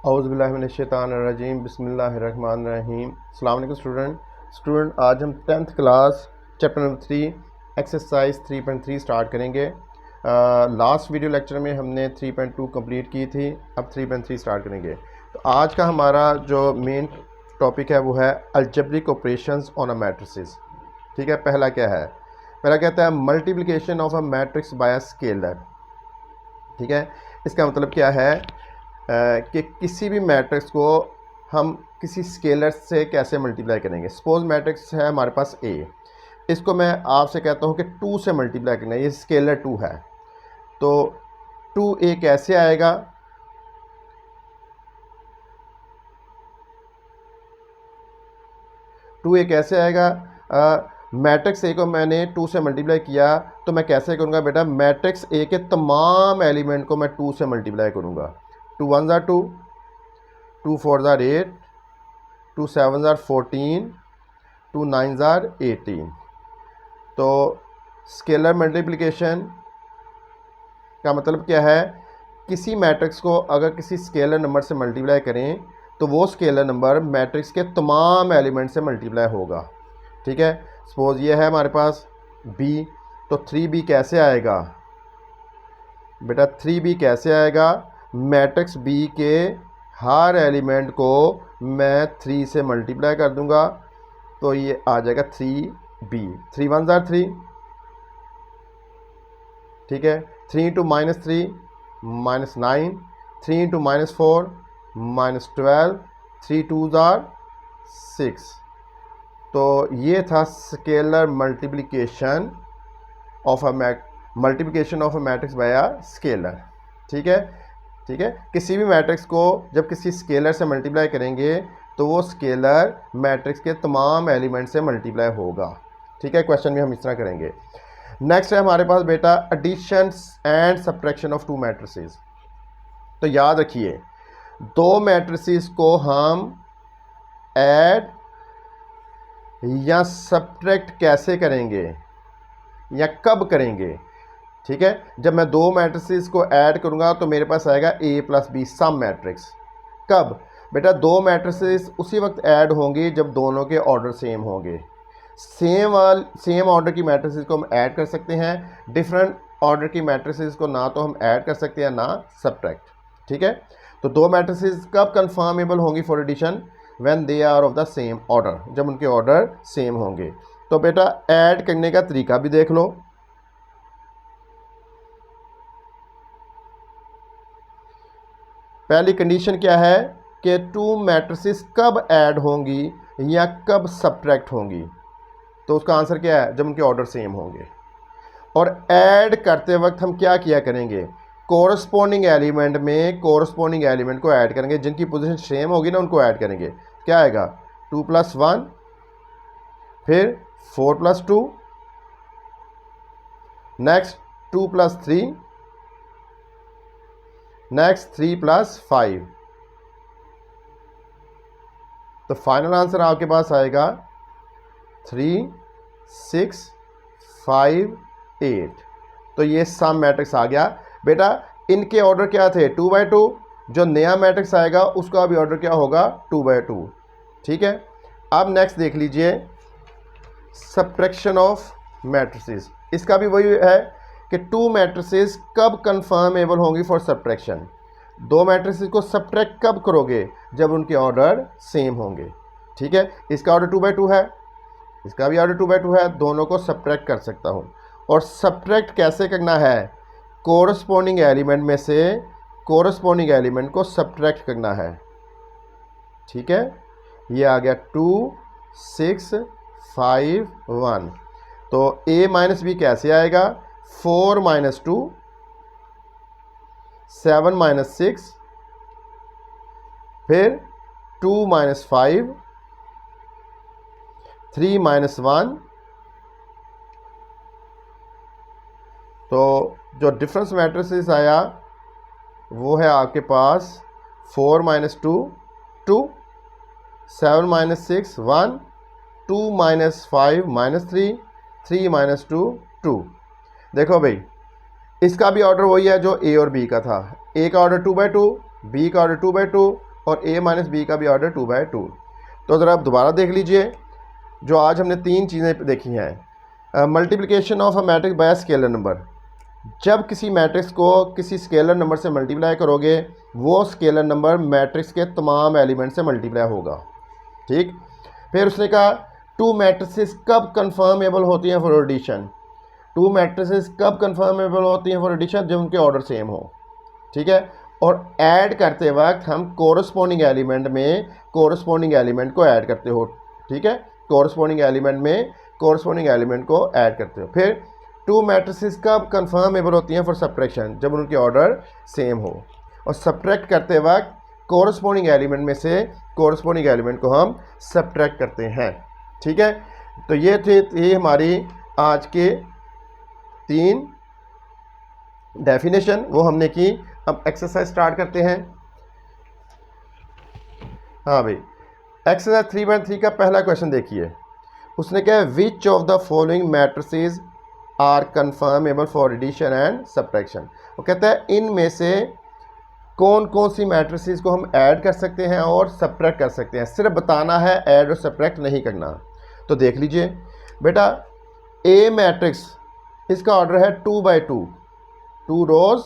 औज़ुबिल्लाहिमिनश्शैतानिर्रजीम बिस्मिल्लाहिर्रहमानिर्रहीम। अस्सलाम वालेकुम स्टूडेंट, आज हम 10th class chapter number 3 exercise 3.3 start करेंगे। लास्ट वीडियो लेक्चर में हमने 3.2 कंप्लीट की थी, अब 3.3 स्टार्ट करेंगे। तो आज का हमारा जो मेन टॉपिक है वो है algebraic operations on a matrices. ठीक है, पहला क्या है? पहला कहता है multiplication of a matrix bye a scalar. ठीक है, इसका मतलब क्या है कि किसी भी मैट्रिक्स को हम किसी स्केलर से कैसे मल्टीप्लाई करेंगे। सपोज मैट्रिक्स है हमारे पास ए, इसको मैं आपसे कहता हूँ कि 2 से मल्टीप्लाई करना है, ये स्केलर 2 है, तो 2a कैसे आएगा? मैट्रिक्स ए को मैंने 2 से मल्टीप्लाई किया, तो मैं कैसे करूँगा बेटा? मैट्रिक्स ए के तमाम एलिमेंट को मैं 2 से मल्टीप्लाई करूँगा। 2 1 ज़ार 2, 2 4 ज़ार 8, 2 7 ज़ार 14, 2 9 ज़ार 18। तो स्केलर मल्टीप्लिकेशन का मतलब क्या है? किसी मैट्रिक्स को अगर किसी स्केलर नंबर से मल्टीप्लाई करें तो वो स्केलर नंबर मैट्रिक्स के तमाम एलिमेंट से मल्टीप्लाई होगा। ठीक है, सपोज ये है हमारे पास b, तो 3b कैसे आएगा बेटा? 3b कैसे आएगा? मैट्रिक्स b के हर एलिमेंट को मैं 3 से मल्टीप्लाई कर दूंगा, तो ये आ जाएगा 3b। 3 1 ज़ार 3, ठीक है, 3 इंटू -3 -9, 3 इंटू -4 -12, 3 2 ज़ार 6। तो ये था scalar multiplication of a matrix bye a scalar. ठीक है, ठीक है, किसी भी मैट्रिक्स को जब किसी स्केलर से मल्टीप्लाई करेंगे तो वो स्केलर मैट्रिक्स के तमाम एलिमेंट से मल्टीप्लाई होगा। ठीक है, क्वेश्चन भी हम इस तरह करेंगे। नेक्स्ट है हमारे पास बेटा addition and subtraction of 2 matrices. तो याद रखिए, 2 मैट्रिसेस को हम ऐड या सब्ट्रैक्ट कैसे करेंगे या कब करेंगे? ठीक है, जब मैं 2 मैट्रिसेस को ऐड करूंगा तो मेरे पास आएगा a plus B sum matrix. कब बेटा? 2 मैट्रिसेस उसी वक्त ऐड होंगे जब दोनों के ऑर्डर सेम होंगे। सेम ऑर्डर की मैट्रिसेस को हम ऐड कर सकते हैं, डिफरेंट ऑर्डर की मैट्रिसेस को ना तो हम ऐड कर सकते हैं ना सब्ट्रैक्ट। ठीक है, तो 2 मैट्रिसेस कब कंफर्मेबल होंगी for addition? When they are of the same order, जब उनके ऑर्डर सेम होंगे। तो बेटा ऐड करने का तरीका भी देख लो। पहली कंडीशन क्या है कि 2 मैट्रिसेस कब ऐड होंगी या कब सब्ट्रैक्ट होंगी? तो उसका आंसर क्या है? जब उनके ऑर्डर सेम होंगे। और ऐड करते वक्त हम क्या किया करेंगे? कोरस्पॉन्डिंग एलिमेंट में कोरस्पॉन्डिंग एलिमेंट को ऐड करेंगे, जिनकी पोजीशन सेम होगी ना उनको ऐड करेंगे। क्या आएगा? 2 + 1, फिर 4 + 2, नेक्स्ट 2 + 3, नेक्स्ट 3 + 5। तो फाइनल आंसर आपके पास आएगा 3 6 5 8। तो ये सम मैट्रिक्स आ गया बेटा। इनके ऑर्डर क्या थे? 2/2। जो नया मैट्रिक्स आएगा उसका भी ऑर्डर क्या होगा? 2/2। ठीक है, अब नेक्स्ट देख लीजिए सब्ट्रैक्शन ऑफ मैट्रिसेस। इसका भी वही है कि 2 मैट्रिसेस कब कंफर्मेबल होंगी फॉर सब्ट्रैक्शन। 2 मैट्रिसेस को सब्ट्रैक्ट कब करोगे? जब उनके ऑर्डर सेम होंगे। ठीक है, इसका ऑर्डर 2/2 है, इसका भी ऑर्डर 2/2 है, दोनों को सब्ट्रैक्ट कर सकता हूँ। और सब्ट्रैक्ट कैसे करना है? कोरस्पॉन्डिंग एलिमेंट में से कोरस्पॉन्डिंग एलिमेंट को सब्ट्रैक्ट करना है। ठीक है, ये आ गया 2 6 5 1। तो a - b कैसे आएगा? 4 - 2, 7 - 6, फिर 2 - 5, 3 - 1। तो जो डिफरेंस मैट्रिसेस आया वो है आपके पास 4 - 2 2, 7 - 6 1, 2 - 5 -3, 3 - 2 2। देखो भाई, इसका भी ऑर्डर वही है जो ए और बी का था। ए का ऑर्डर 2/2, बी का ऑर्डर 2/2, और a माइनस बी का भी ऑर्डर 2/2। तो ज़रा आप दोबारा देख लीजिए, जो आज हमने 3 चीज़ें देखी हैं। Multiplication of a matrix bye scalar number, जब किसी मैट्रिक्स को किसी स्केलर नंबर से मल्टीप्लाई करोगे, वो स्केलर नंबर मैट्रिक्स के तमाम एलिमेंट से मल्टीप्लाई होगा। ठीक, फिर उसने कहा टू मैट्रिसेस कब कन्फर्मेबल होती हैं फॉर एडिशन। टू मैट्रिसेस कब कन्फर्मेबल होती हैं फॉर एडिशन, जब उनके ऑर्डर सेम हो। ठीक है, और ऐड करते वक्त हम कोरस्पॉन्डिंग एलिमेंट में कोरस्पॉन्डिंग एलिमेंट को ऐड करते हो। ठीक है, कोरस्पॉन्डिंग एलिमेंट में कोरस्पॉन्डिंग एलिमेंट को ऐड करते हो। फिर टू मैट्रिसेस कब कन्फर्मेबल होती हैं फॉर सब्ट्रैक्शन, जब उनके ऑर्डर सेम हो। और सब्ट्रैक्ट करते वक्त कोरस्पॉन्डिंग एलिमेंट में से कोरस्पॉन्डिंग एलिमेंट को हम सब्ट्रैक्ट करते हैं। ठीक है, तो ये हमारी आज के 3 डेफिनेशन वो हमने की। अब एक्सरसाइज स्टार्ट करते हैं। हाँ भाई, एक्सरसाइज 3.3 का पहला क्वेश्चन देखिए। उसने कहा which of the following matrices are conformable for addition and subtraction. वो कहता है इनमें से कौन कौन सी मैट्रिसेस को हम ऐड कर सकते हैं और सब्ट्रैक्ट कर सकते हैं। सिर्फ बताना है, ऐड और सब्ट्रैक्ट नहीं करना। तो देख लीजिए बेटा, ए मैट्रिक्स इसका ऑर्डर है 2/2, 2 रोज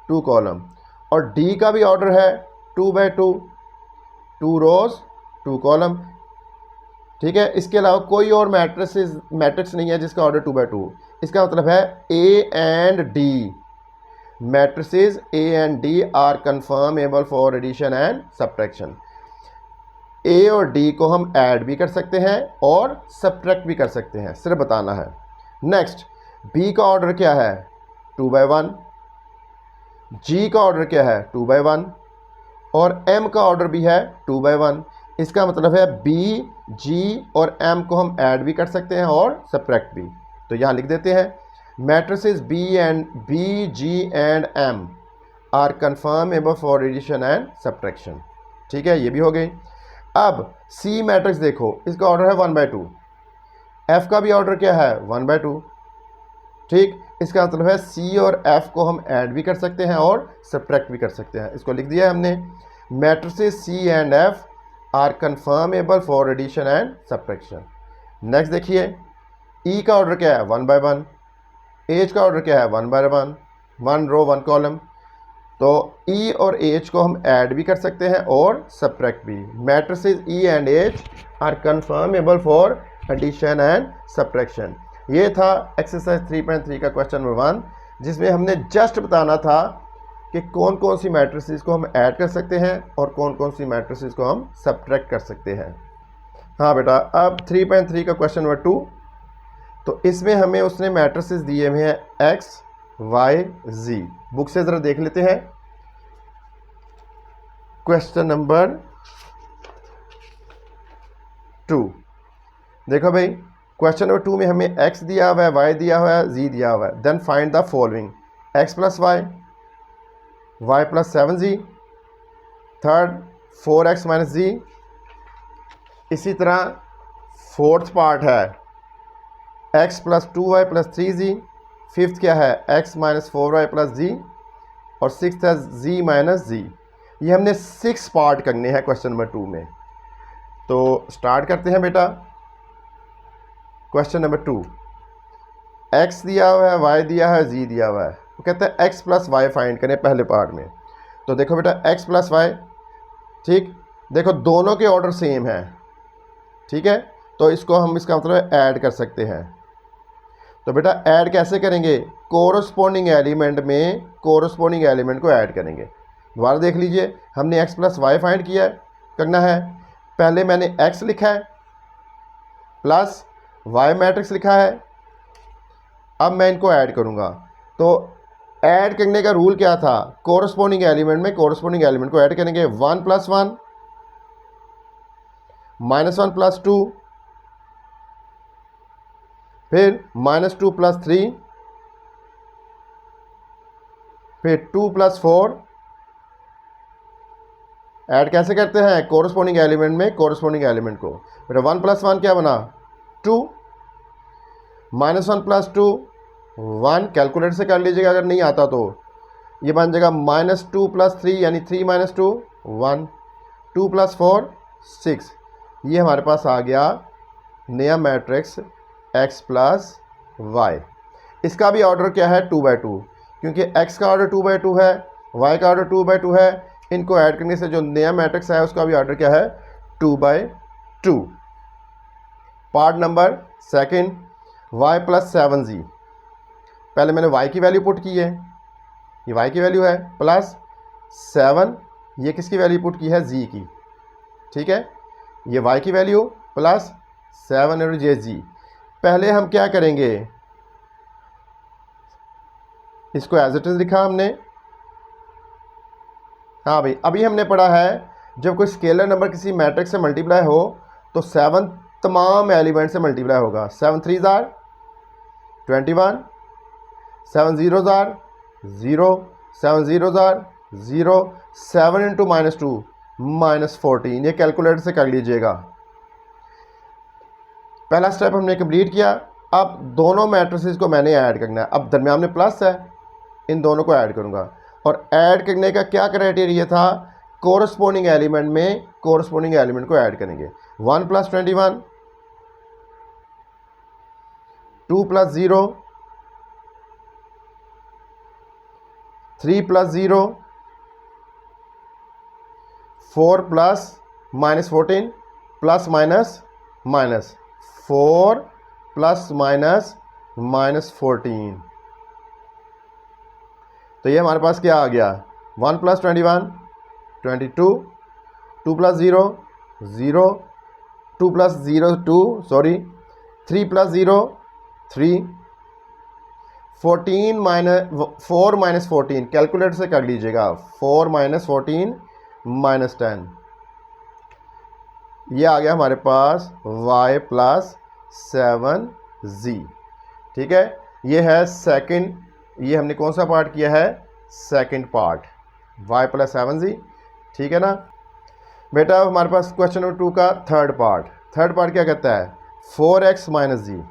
2 कॉलम, और डी का भी ऑर्डर है 2/2, 2 रोज 2 कॉलम। ठीक है, इसके अलावा कोई और मैट्रिक्स नहीं है जिसका ऑर्डर 2/2। इसका मतलब है A and D matrices, A and D are conformable for addition and subtraction. A और डी को हम ऐड भी कर सकते हैं और सब्ट्रैक्ट भी कर सकते हैं, सिर्फ बताना है। नेक्स्ट, बी का ऑर्डर क्या है 2/1, जी का ऑर्डर क्या है 2/1, और एम का ऑर्डर भी है 2/1। इसका मतलब है बी, जी और एम को हम ऐड भी कर सकते हैं और सब्ट्रैक्ट भी। तो यहाँ लिख देते हैं matrices B, G and M are conformable for addition and subtraction. ठीक है, ये भी हो गई। अब सी मैट्रिक्स देखो, इसका ऑर्डर है 1/2, एफ का भी ऑर्डर क्या है 1/2। ठीक, इसका मतलब है सी और एफ को हम ऐड भी कर सकते हैं और सब्ट्रैक्ट भी कर सकते हैं। इसको लिख दिया है हमने, matrices C and F are conformable for addition and subtraction. Next देखिए, ई का ऑर्डर क्या है 1/1, एच का ऑर्डर क्या है 1/1, 1 रो 1 कॉलम। तो ई और एच को हम ऐड भी कर सकते हैं और सब्ट्रैक्ट भी। Matrices E and H are conformable for addition and subtraction. ये था एक्सरसाइज 3.3 का क्वेश्चन नंबर 1, जिसमें हमने जस्ट बताना था कि कौन कौन सी मैट्रिसेस को हम ऐड कर सकते हैं और कौन कौन सी मैट्रिसेस को हम सब्ट्रैक्ट कर सकते हैं। हाँ बेटा, अब 3.3 का क्वेश्चन नंबर 2, तो इसमें हमें उसने मैट्रिसेस दिए हुए हैं एक्स, वाई, जी। बुक से ज़रा देख लेते हैं क्वेश्चन नंबर 2। देखो भाई, क्वेश्चन नंबर 2 में हमें x दिया हुआ है, y दिया हुआ है, z दिया हुआ है। Then find the following, x + y + 7z, third 4x - z। इसी तरह फोर्थ पार्ट है x + 2y + 3z, फिफ्थ क्या है x - 4y + z, और सिक्स्थ है z - z। ये हमने 6 पार्ट करने हैं क्वेश्चन नंबर 2 में। तो स्टार्ट करते हैं बेटा। क्वेश्चन नंबर 2, x दिया हुआ है, y दिया है, z दिया हुआ है। वो कहता है x + y फाइंड करें पहले पार्ट में। तो देखो बेटा, x + y, ठीक, देखो दोनों के ऑर्डर सेम है। ठीक है, तो इसको हम, इसका मतलब ऐड कर सकते हैं। तो बेटा ऐड कैसे करेंगे, कोरस्पॉन्डिंग एलिमेंट में कोरस्पॉन्डिंग एलिमेंट को ऐड करेंगे। दोबारा देख लीजिए, हमने x + y फाइंड किया है, करना है। पहले मैंने x लिखा है प्लस y मैट्रिक्स लिखा है, अब मैं इनको ऐड करूंगा। तो ऐड करने का रूल क्या था, कोरस्पॉन्डिंग एलिमेंट में कोरस्पॉन्डिंग एलिमेंट को ऐड करेंगे। 1 + 1 -1 + 2, फिर -2 + 3, फिर 2 + 4। ऐड कैसे करते हैं, कोरस्पॉन्डिंग एलिमेंट में कोरस्पॉन्डिंग एलिमेंट को। फिर 1 + 1 क्या बना 2, -1 + 2 1, कैलकुलेटर से कर लीजिएगा अगर नहीं आता तो। ये बन जाएगा -2 + 3 यानी 3 - 2 1, 2 + 4 6। ये हमारे पास आ गया नया मैट्रिक्स x + y। इसका भी ऑर्डर क्या है 2/2, क्योंकि x का ऑर्डर 2/2 है, y का ऑर्डर 2/2 है। इनको ऐड करने से जो नया मैट्रिक्स है उसका भी ऑर्डर क्या है 2/2। Part number second, y + 7z। पहले मैंने y की वैल्यू पुट की है, ये y की वैल्यू है, प्लस 7 ये किसकी वैल्यू पुट की है z की। ठीक है, ये y की वैल्यू प्लस 7 और ये z। पहले हम क्या करेंगे, इसको एज इट इज लिखा हमने। हाँ भाई, अभी हमने पढ़ा है जब कोई स्केलर नंबर किसी मैट्रिक्स से मल्टीप्लाई हो तो 7 तमाम एलिमेंट से मल्टीप्लाई होगा। 7 3s are 21, 7 zeros are 0, 7 zeros are 0, 7 × -2 -14। ये कैलकुलेटर से कर लीजिएगा। पहला स्टेप हमने कंप्लीट किया। अब दोनों मैट्रिसेस को मैंने ऐड करना है। अब दरम्यान में प्लस है, इन दोनों को ऐड करूंगा। और ऐड करने का क्या क्राइटेरिया था, कोरस्पोंडिंग एलिमेंट में कोरस्पोंडिंग एलिमेंट को ऐड करेंगे। 1 + 21, 2 + 0, 3 + 0, 4 + -14 प्लस माइनस 4 ± -14। तो ये हमारे पास क्या आ गया, 1 + 21 22, 2 + 0 0, 2 + 0 2, सॉरी 3 + 0 3, 4 - 14 कैलकुलेटर से कर लीजिएगा। 4 - 14 -10। ये आ गया हमारे पास y + 7z। ठीक है, ये है सेकंड, ये हमने कौन सा पार्ट किया है, सेकंड पार्ट, y + 7z। ठीक है ना बेटा। अब हमारे पास क्वेश्चन नंबर 2 का थर्ड पार्ट क्या कहता है, 4x - z।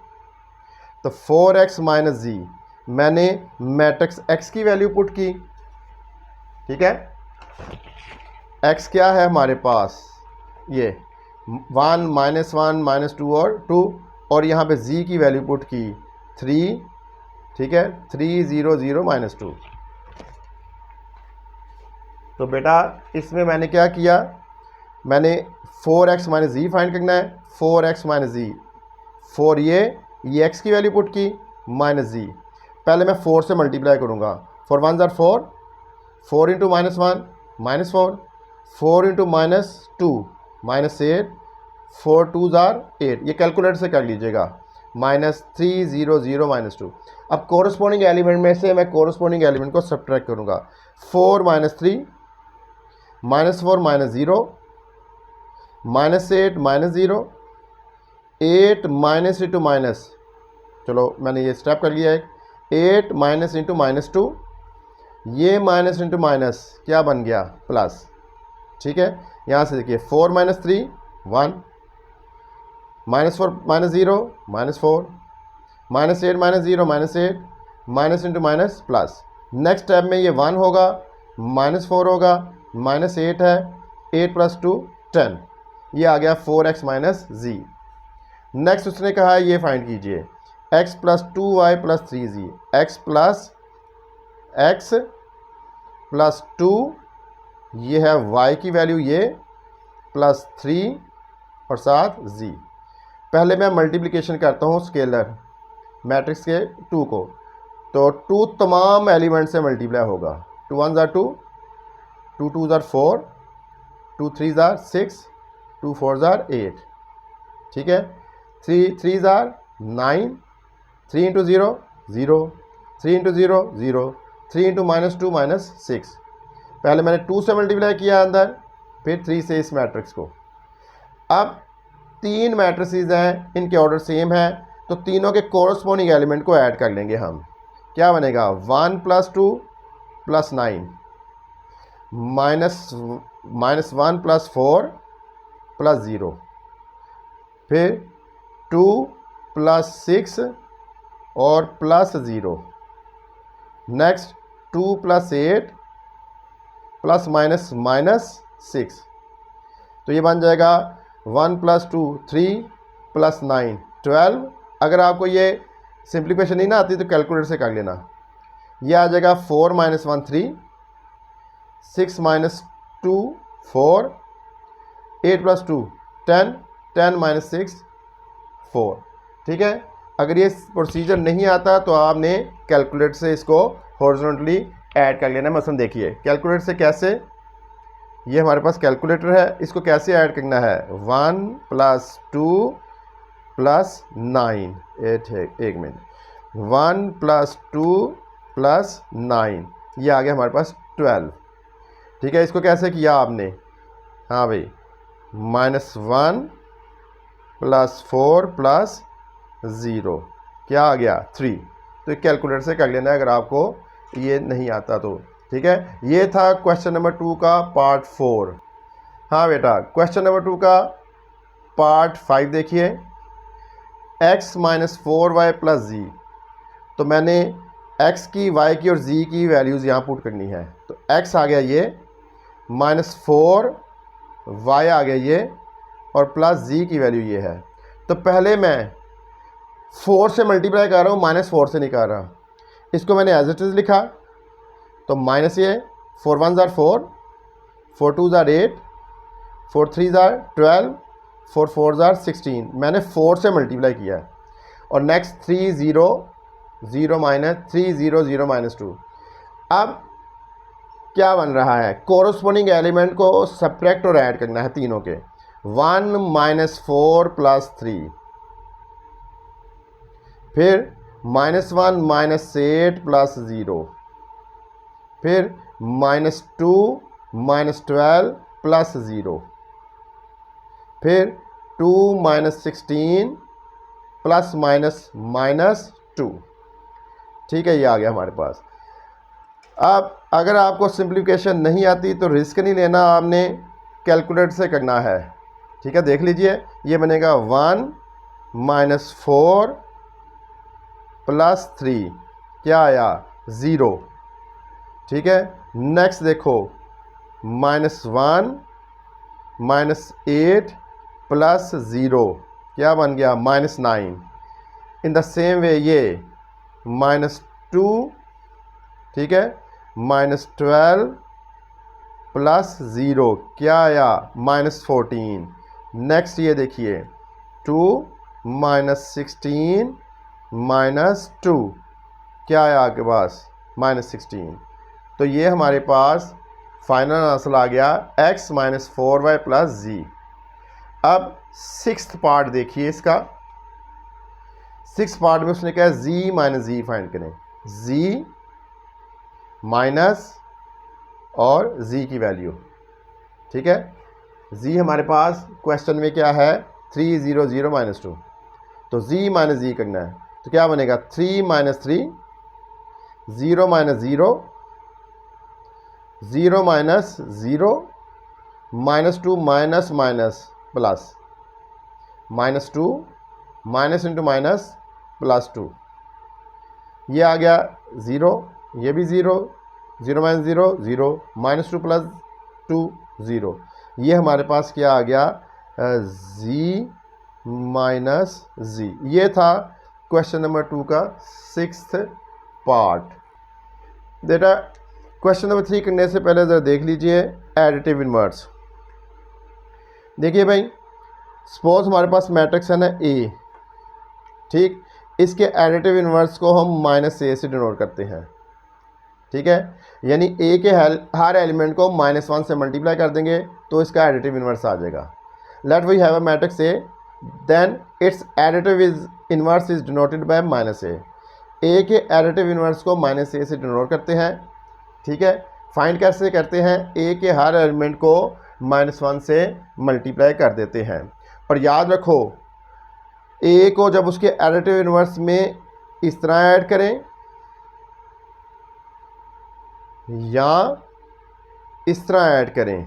तो 4x - z मैंने मैट्रिक्स x की वैल्यू पुट की। ठीक है, x क्या है हमारे पास, ये 1 -1 -2 और 2, और यहाँ पे z की वैल्यू पुट की 3। ठीक है, 3 0 0 -2। तो बेटा इसमें मैंने क्या किया, मैंने 4x - z फाइंड करना है। 4x - z, 4 ये x की वैल्यू पुट की माइनस z। पहले मैं 4 से मल्टीप्लाई करूँगा। 4 1s are 4, 4 × -1 -4, 4 × -2 -8, 4 2s are 8। ये कैलकुलेटर से कर लीजिएगा। -3 0 0 -2। अब कोरस्पोंडिंग एलिमेंट में से मैं कोरस्पोंडिंग एलिमेंट को सब्ट्रैक्ट करूँगा। 4 - 3 -4 -0 -8 -0, 8 -, चलो मैंने ये स्टेप कर लिया है। 8 - × -2, ये माइनस क्या बन गया, प्लस। ठीक है, यहाँ से देखिए 4 - 3 1, -4 - 0 -4, -8 - 0 -8, -, प्लस। नेक्स्ट स्टेप में ये 1 होगा, -4 होगा, -8 है, 8 + 2 10। ये आ गया 4x - z। नेक्स्ट उसने कहा है ये फाइंड कीजिए, x + 2y + 3z। x + 2, ये है y की वैल्यू, ये +3 और साथ z। पहले मैं मल्टीप्लिकेशन करता हूँ स्केलर मैट्रिक्स के 2 को। तो 2 तमाम एलिमेंट से मल्टीप्लाई होगा। 2 1s are 2, 2 2s are 4, 2 3s are 6, 2 4s are 8। ठीक है, 3 3s are 9, 3 × 0 0, 3 × 0 0, 3 × -2 -6। पहले मैंने 2 से मल्टीप्लाई किया अंदर, फिर 3 से इस मैट्रिक्स को। अब 3 मैट्रिसेस हैं, इनके ऑर्डर सेम है, तो तीनों के कोरस्पोंडिंग एलिमेंट को ऐड कर लेंगे हम। क्या बनेगा, 1 + 2 + 9, -1 + 4 + 0, फिर 2 + 6 और +0, नेक्स्ट 2 + 8 ± -6, तो ये बन जाएगा 1 + 2 3 + 9 12। अगर आपको ये सिंप्लीफिकेशन नहीं ना आती तो कैलकुलेटर से कर लेना। ये आ जाएगा 4 - 1 3, 6 - 2 4, 8 + 2 10, 10 - 6 4। ठीक है, अगर ये प्रोसीजर नहीं आता तो आपने कैलकुलेटर से इसको हॉरिजॉन्टली ऐड कर लेना। मसलन देखिए कैलकुलेटर से कैसे, ये हमारे पास कैलकुलेटर है, इसको कैसे ऐड करना है। 1 + 2 + 9 एक मिनट 1 + 2 + 9, ये आ गया हमारे पास 12। ठीक है, इसको कैसे किया आपने, हाँ भाई -1 + 4 + 0 क्या आ गया 3। तो कैलकुलेटर से कर लेना है अगर आपको ये नहीं आता तो। ठीक है, ये था क्वेश्चन नंबर 2 का पार्ट 4। हाँ बेटा, क्वेश्चन नंबर 2 का पार्ट 5 देखिए। x - 4y + z। तो मैंने x की, y की और z की वैल्यूज़ यहाँ पुट करनी है। तो x आ गया ये, -4 y आ गया ये, और प्लस z की वैल्यू ये है। तो पहले मैं 4 से मल्टीप्लाई कर रहा हूँ, -4 से नहीं कर रहा। इसको मैंने एज इट इज़ लिखा, तो माइनस ये 4 1 = 4, 4 2 = 8, 4 3 = 12, 4 4 = 16। मैंने 4 से मल्टीप्लाई किया है। और नेक्स्ट 3 0 0 - 3 0 0 - 2। अब क्या बन रहा है, कोरस्पोंडिंग एलिमेंट को सब्ट्रैक्ट और ऐड करना है तीनों के। 1 - 4 + 3, फिर -1 - 8 + 0, फिर -2 - 12 + 0, फिर 2 - 16 ± -2। ठीक है, ये आ गया हमारे पास। अब अगर आपको सिंप्लीफिकेशन नहीं आती तो रिस्क नहीं लेना, आपने कैलकुलेटर से करना है। ठीक है, देख लीजिए ये बनेगा 1 - 4 + 3 क्या आया 0। ठीक है, नेक्स्ट देखो -1 - 8 + 0 क्या बन गया -9। इन द सेम वे ये -2, ठीक है, -12 + 0 क्या आया -14। नेक्स्ट ये देखिए 2 - 16 - 2 क्या आया आपके पास -16। तो ये हमारे पास फाइनल आंसर आ गया x - 4y + z। अब 6th पार्ट देखिए इसका। 6th पार्ट में उसने कहा z - z फाइंड करें। z माइनस और z की वैल्यू। ठीक है, z हमारे पास क्वेश्चन में क्या है 3 0 0 - 2। तो z - z करना है, तो क्या बनेगा 3 - 3 0 - 0 0 - 0 -2 minus minus plus -2 minus into minus +2, ये आ गया 0, ये भी 0 0 - 0 0 -2 + 2 0। ये हमारे पास क्या आ गया z - z। ये था क्वेश्चन नंबर 2 का 6th पार्ट। बेटा क्वेश्चन नंबर 3 करने से पहले ज़रा देख लीजिए एडिटिव इनवर्स। देखिए भाई, सपोज हमारे पास मैट्रिक्स है ना A, ठीक, इसके एडिटिव इनवर्स को हम -a से डिनोट करते हैं। ठीक है, यानी A के हर एलिमेंट को -1 से मल्टीप्लाई कर देंगे तो इसका एडिटिव इनवर्स आ जाएगा। Let we have a matrix A, then its additive inverse is denoted by -a। A के एडिटिव इनवर्स को -a से डिनोट करते हैं। ठीक है, फाइंड कैसे करते हैं, A के हर एलिमेंट को -1 से मल्टीप्लाई कर देते हैं। और याद रखो A को जब उसके एडिटिव इनवर्स में इस तरह ऐड करें या इस तरह ऐड करें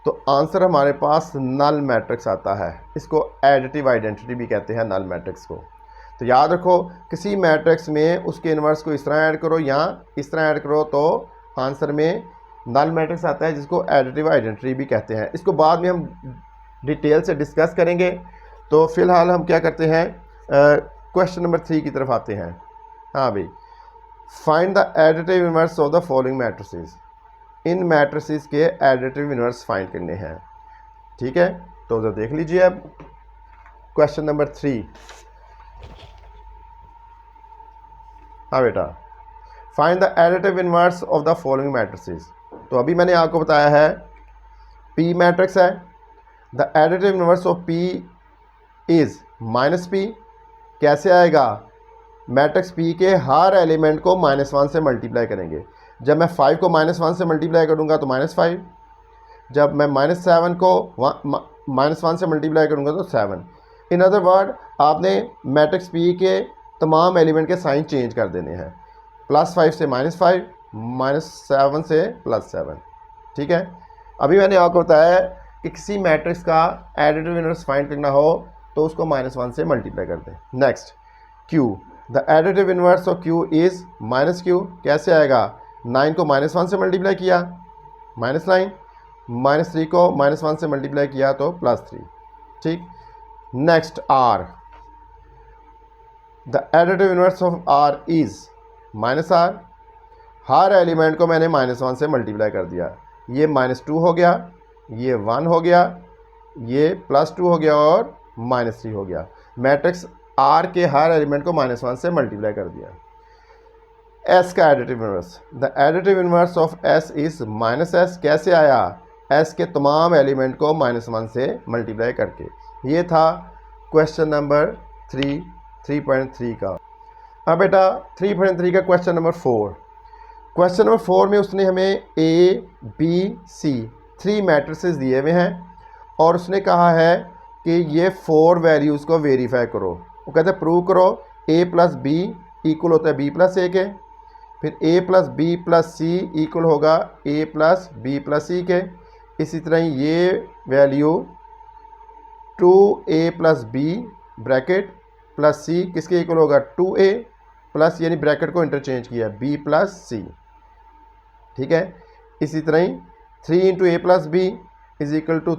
तो आंसर हमारे पास नल मैट्रिक्स आता है। इसको एडिटिव आइडेंटिटी भी कहते हैं, नल मैट्रिक्स को। तो याद रखो किसी मैट्रिक्स में उसके इन्वर्स को इस तरह ऐड करो या इस तरह ऐड करो तो आंसर में नल मैट्रिक्स आता है जिसको एडिटिव आइडेंटिटी भी कहते हैं। इसको बाद में हम डिटेल से डिस्कस करेंगे। तो फिलहाल हम क्या करते हैं, क्वेश्चन नंबर 3 की तरफ आते हैं। हाँ भाई, find the additive inverse of the following matrices. In matrices के एडिटिव इनवर्स फाइंड करने हैं। ठीक है, तो जरा देख लीजिए अब क्वेश्चन नंबर 3। हाँ बेटा, find the additive inverse of the following matrices. तो अभी मैंने आपको बताया है पी मैट्रिक्स है, the additive inverse of P is minus P. कैसे आएगा, मैट्रिक्स पी के हर एलिमेंट को -1 से मल्टीप्लाई करेंगे। जब मैं 5 को -1 से मल्टीप्लाई करूँगा तो -5, जब मैं -7 को -1 से मल्टीप्लाई करूँगा तो 7। इन अदर वर्ड, आपने मैट्रिक्स पी के तमाम एलिमेंट के साइन चेंज कर देने हैं। +5 से -5, -7 से +7। ठीक है, अभी मैंने आपको बताया है कि किसी मैट्रिक्स का एडिटिव इनवर्स फाइंड करना हो तो उसको -1 से मल्टीप्लाई कर दें। Next, Q, the additive inverse of Q is -q। कैसे आएगा, 9 को -1 से मल्टीप्लाई किया -9, -3 को -1 से मल्टीप्लाई किया तो +3। ठीक, next R, the additive inverse of R is -r। हर एलिमेंट को मैंने -1 से मल्टीप्लाई कर दिया। ये -2 हो गया, ये 1 हो गया, ये +2 हो गया और -3 हो गया। मैट्रिक्स आर के हर एलिमेंट को -1 से मल्टीप्लाई कर दिया। एस का additive inverse, the additive inverse of S is -s। कैसे आया, एस के तमाम एलिमेंट को -1 से मल्टीप्लाई करके। ये था क्वेश्चन नंबर 3.3 का। अब बेटा 3.3 का क्वेश्चन नंबर 4। क्वेश्चन नंबर 4 में उसने हमें A, B, C 3 मैट्रिसेस दिए हुए हैं और उसने कहा है कि ये 4 वैल्यूज़ को वेरीफाई करो। वो कहते हैं प्रूव करो A + B इक्वल होता है B + A के, फिर A + B + C इक्वल होगा A + B + C के। इसी तरह ये value 2A + B bracket plus C किसके इक्वल होगा 2A प्लस, यानी ब्रैकेट को इंटरचेंज किया B + C। ठीक है, इसी तरह ही 3 × A + B =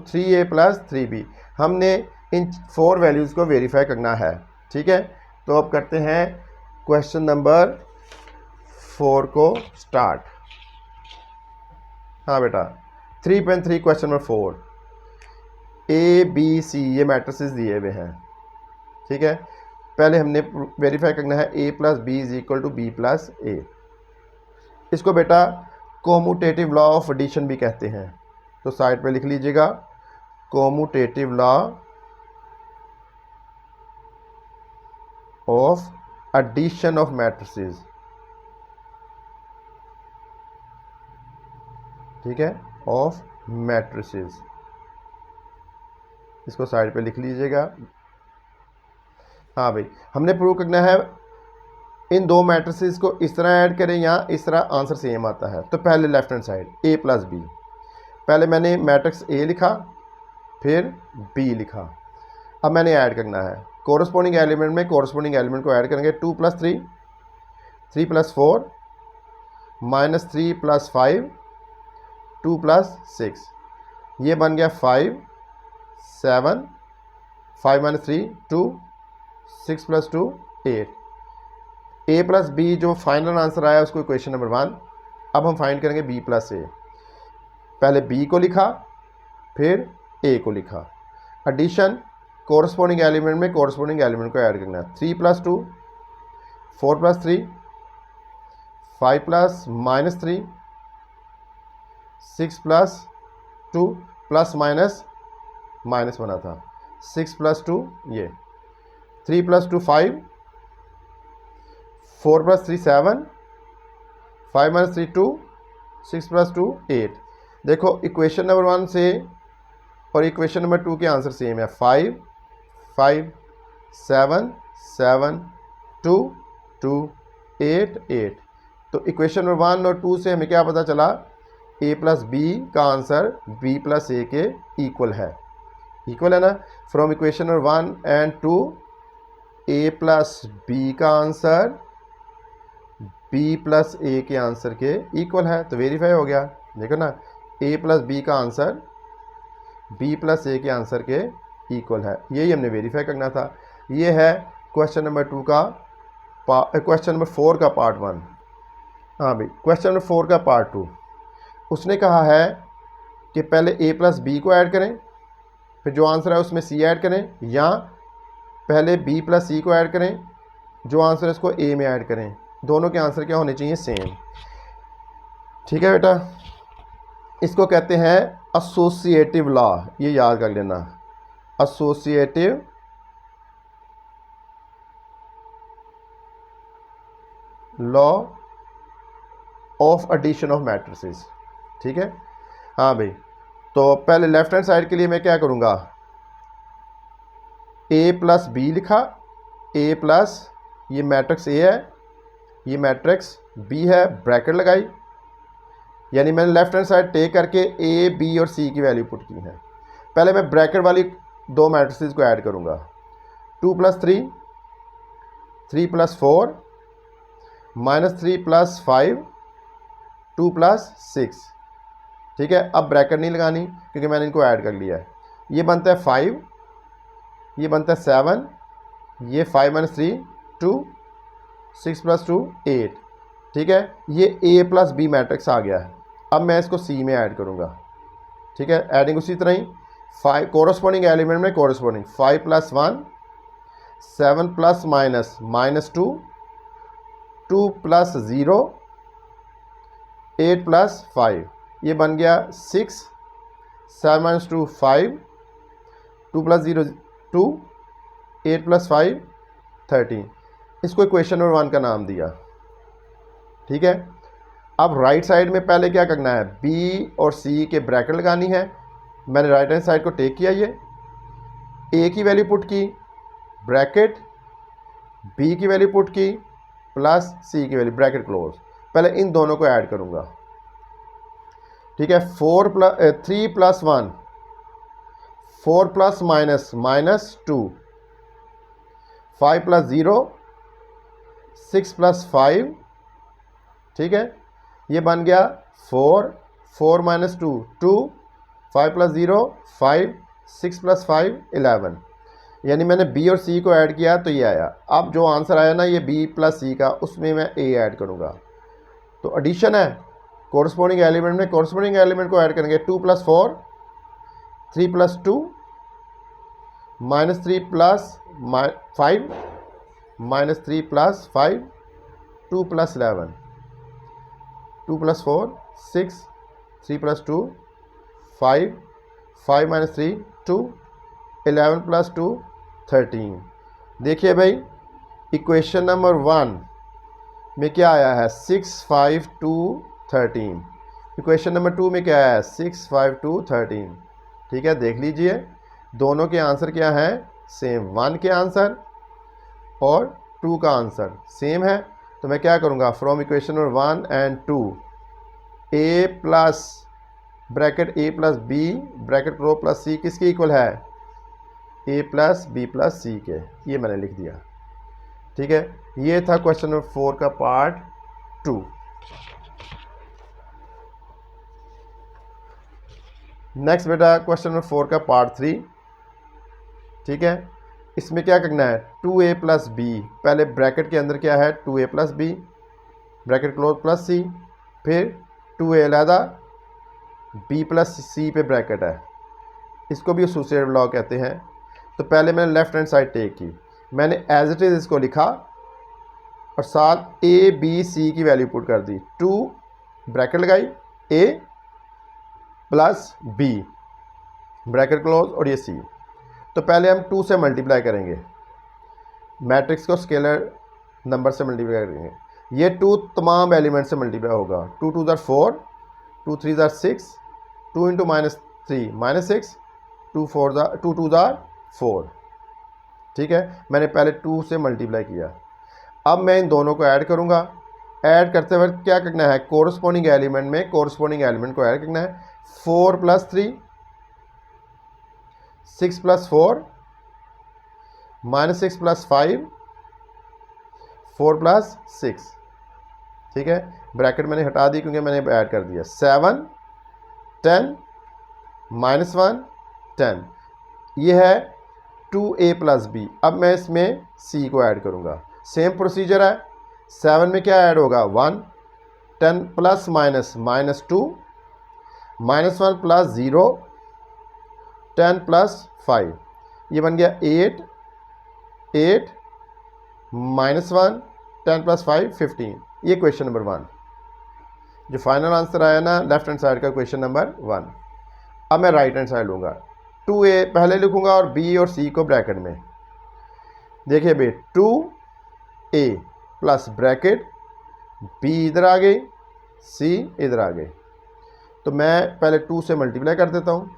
3A + 3B। हमने इन 4 वैल्यूज़ को वेरीफाई करना है। ठीक है, तो अब करते हैं क्वेश्चन नंबर 4 को स्टार्ट। हाँ बेटा, 3.3 question number 4। A, B, C ये मैट्रिसेस दिए हुए हैं। ठीक है, पहले हमने वेरीफाई करना है A + B = B + A। इसको बेटा कोमूटेटिव लॉ ऑफ एडिशन भी कहते हैं, तो साइड पे लिख लीजिएगा commutative law of addition of matrices. ठीक है, ऑफ मैट्रिसेस, इसको साइड पे लिख लीजिएगा। हाँ भाई, हमने प्रूव करना है इन 2 मैट्रिसेस को इस तरह ऐड करें या इस तरह, आंसर सेम आता है। तो पहले left hand side A + B, पहले मैंने मैट्रिक्स A लिखा फिर B लिखा। अब मैंने ऐड करना है कोरस्पोंडिंग एलिमेंट में, कोरस्पोंडिंग एलिमेंट को ऐड करेंगे। 2 + 3, 3 + 4, -3 + 5, 2 + 6, ये बन गया 5, 7, 5 - 3 2, 6 + 2 8। A + B जो फाइनल आंसर आया उसको इक्वेशन नंबर 1। अब हम फाइंड करेंगे B + A। पहले B को लिखा फिर A को लिखा। एडिशन, कोरस्पोंडिंग एलिमेंट में कोरस्पोंडिंग एलिमेंट को ऐड करना है। 3 + 2, 4 + 3, 5 + -3, 6 + 2 प्लस माइनस बना था। 6 + 2 ये, 3 + 2 5, 4 + 3 7, 5 - 3 2, 6 + 2 8। देखो इक्वेशन नंबर 1 से और इक्वेशन नंबर 2 के आंसर सेम है। 5 5 7 7 2 2 8 8। तो इक्वेशन नंबर 1 और 2 से हमें क्या पता चला, A + B का आंसर B + A के इक्वल है। इक्वल है ना। From equation number 1 and 2 A + B का आंसर B + A के आंसर के इक्वल है, तो वेरीफाई हो गया। देखो ना, ए प्लस बी का आंसर बी प्लस ए के आंसर के इक्वल है, यही हमने वेरीफाई करना था। ये है क्वेश्चन नंबर 2 का क्वेश्चन नंबर 4 का पार्ट 1। हाँ भाई, क्वेश्चन नंबर 4 का पार्ट 2, उसने कहा है कि पहले ए प्लस बी को ऐड करें, फिर जो आंसर है उसमें सी ऐड करें, या पहले बी प्लस सी को ऐड करें, जो आंसर है उसको ए में ऐड करें। दोनों के आंसर क्या होने चाहिए? सेम। ठीक है बेटा, इसको कहते हैं एसोसिएटिव लॉ, ये याद कर लेना, associative law of addition of matrices. ठीक है, हाँ भाई, तो पहले लेफ्ट हैंड साइड के लिए मैं क्या करूँगा, ए प्लस बी लिखा, ए प्लस ये मैट्रिक्स ए है, ये मैट्रिक्स बी है, ब्रैकेट लगाई, यानी मैंने लेफ्ट हैंड साइड टेक करके ए बी और सी की वैल्यू पुट की है। पहले मैं ब्रैकेट वाली दो मैट्रिसेस को ऐड करूँगा, 2 + 3, 3 + 4, -3 + 5, 2 + 6। ठीक है, अब ब्रैकेट नहीं लगानी क्योंकि मैंने इनको ऐड कर लिया है। ये बनता है 5, ये बनता है 7, ये 5 - 3 2, 6 + 2 8। ठीक है, ये ए प्लस बी मैट्रिक्स आ गया है। अब मैं इसको सी में ऐड करूँगा। ठीक है, एडिंग उसी तरह ही 5 कोरस्पॉन्डिंग एलिमेंट में कोरस्पॉन्डिंग 5 + 1, 7 ± -2, 2 + 0, 8 + 5, ये बन गया 6, 7 - 2 5, 2 + 0 2, 8 + 5 13। इसको इक्वेशन नंबर 1 का नाम दिया। ठीक है, अब राइट साइड में पहले क्या करना है, बी और सी के ब्रैकेट लगानी है। मैंने राइट हैंड साइड को टेक किया, ये ए की वैल्यू पुट की, ब्रैकेट बी की वैल्यू पुट की, प्लस सी की वैल्यू, ब्रैकेट क्लोज। पहले इन दोनों को ऐड करूँगा। ठीक है, 3 + 1, 4 + -2, 5 + 0, 6 + 5। ठीक है, ये बन गया 4, 4 - 2 2, 5 + 0 5, 6 + 5 11। यानी मैंने बी और सी को ऐड किया तो ये आया। अब जो आंसर आया ना ये बी प्लस सी का, उसमें मैं ए ऐड करूँगा। तो एडिशन है, कोरस्पॉन्डिंग एलिमेंट में कोरस्पॉन्डिंग एलिमेंट को ऐड करेंगे। 2 + 4, 3 + 2, -3 + 5, -3 + 5, 2 + 11, 2 + 4 6, 3 + 2 5, 5 - 3 2, 11 + 2 13। देखिए भाई, इक्वेशन नंबर 1 में क्या आया है, 6 5 2 13। इक्वेशन नंबर 2 में क्या आया है, 6 5 2 13। ठीक है, देख लीजिए दोनों के आंसर क्या हैं, सेम। 1 के आंसर और 2 का आंसर सेम है। तो मैं क्या करूँगा, from equation number 1 and 2, A plus bracket A plus B bracket close plus C किसके इक्वल है, A plus B plus C के। ये मैंने लिख दिया। ठीक है, ये था क्वेश्चन नंबर 4 का पार्ट 2। नेक्स्ट बेटा क्वेश्चन नंबर 4 का पार्ट 3। ठीक है, इसमें क्या करना है, 2a + b, पहले ब्रैकेट के अंदर क्या है, 2a + b bracket close plus C, फिर 2a अलहदा, b + c पे ब्रैकेट है, इसको भी एसोसिएटिव लॉ कहते हैं। तो पहले मैंने लेफ्ट हैंड साइड टेक की, मैंने एज इट इज़ इसको लिखा और साथ ए बी सी की वैल्यू पुट कर दी। 2 ब्रैकेट लगाई, ए प्लस बी ब्रैकेट क्लोज और ये सी। तो पहले हम 2 से मल्टीप्लाई करेंगे, मैट्रिक्स को स्केलर नंबर से मल्टीप्लाई करेंगे। ये 2 तमाम एलिमेंट से मल्टीप्लाई होगा। 2 2 = 4, 2 3 = 6, 2 × -3 -6, 2 2 = 4। ठीक है, मैंने पहले 2 से मल्टीप्लाई किया। अब मैं इन दोनों को ऐड करूँगा। ऐड करते वक्त क्या करना है, कोरस्पॉन्डिंग एलिमेंट में कोरस्पॉन्डिंग एलिमेंट को ऐड करना है। 4 + 3, 6 + 4, -6 + 5, 4 + 6। ठीक है, ब्रैकेट मैंने हटा दी क्योंकि मैंने ऐड कर दिया। 7 10 -1 10, ये है 2a + b। अब मैं इसमें c को ऐड करूँगा, सेम प्रोसीजर है। 7 में क्या ऐड होगा 1, 10 + -2, -1 + 0, 10 + 5, ये बन गया 8, 8 -1, 10 + 5 15। ये क्वेश्चन नंबर 1 जो फाइनल आंसर आया ना लेफ्ट हैंड साइड का, क्वेश्चन नंबर 1। अब मैं राइट हैंड साइड लूँगा, 2a पहले लिखूँगा और b और c को ब्रैकेट में। देखिए भाई 2a प्लस ब्रैकेट, b इधर आ गई, c इधर आ गई। तो मैं पहले 2 से मल्टीप्लाई कर देता हूँ,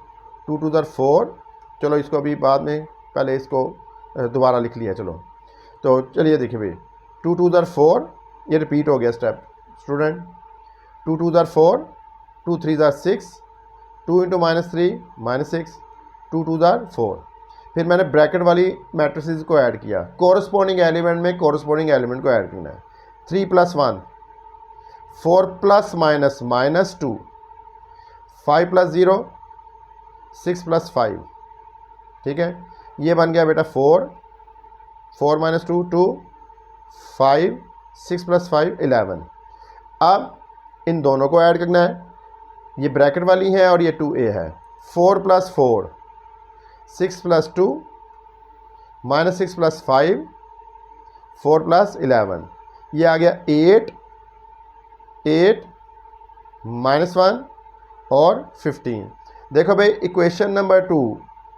2 × 2 = 4। चलो इसको अभी बाद में, पहले इसको दोबारा लिख लिया। चलो तो चलिए देखिए भाई 2 × 2 = 4, ये रिपीट हो गया स्टेप स्टूडेंट। 2 × 2 = 4, 2 × 3 = 6, 2 × -3 -6, 2 × 2 = 4। फिर मैंने ब्रैकेट वाली मैट्रिसेस को ऐड किया, कोरस्पॉन्डिंग एलिमेंट में कोरस्पॉन्डिंग एलिमेंट को ऐड करना है। 3 + 1 4 ± -2, 5 + 0 6 + 5, ठीक है। ये बन गया बेटा 4, 4 - 2 2, 5 6 + 5 11। अब इन दोनों को ऐड करना है, ये ब्रैकेट वाली है और ये 2a है। 4 + 4 6 + 2 -6 + 5 4 + 11, ये आ गया 8 8 -1 और 15। देखो भाई इक्वेशन नंबर 2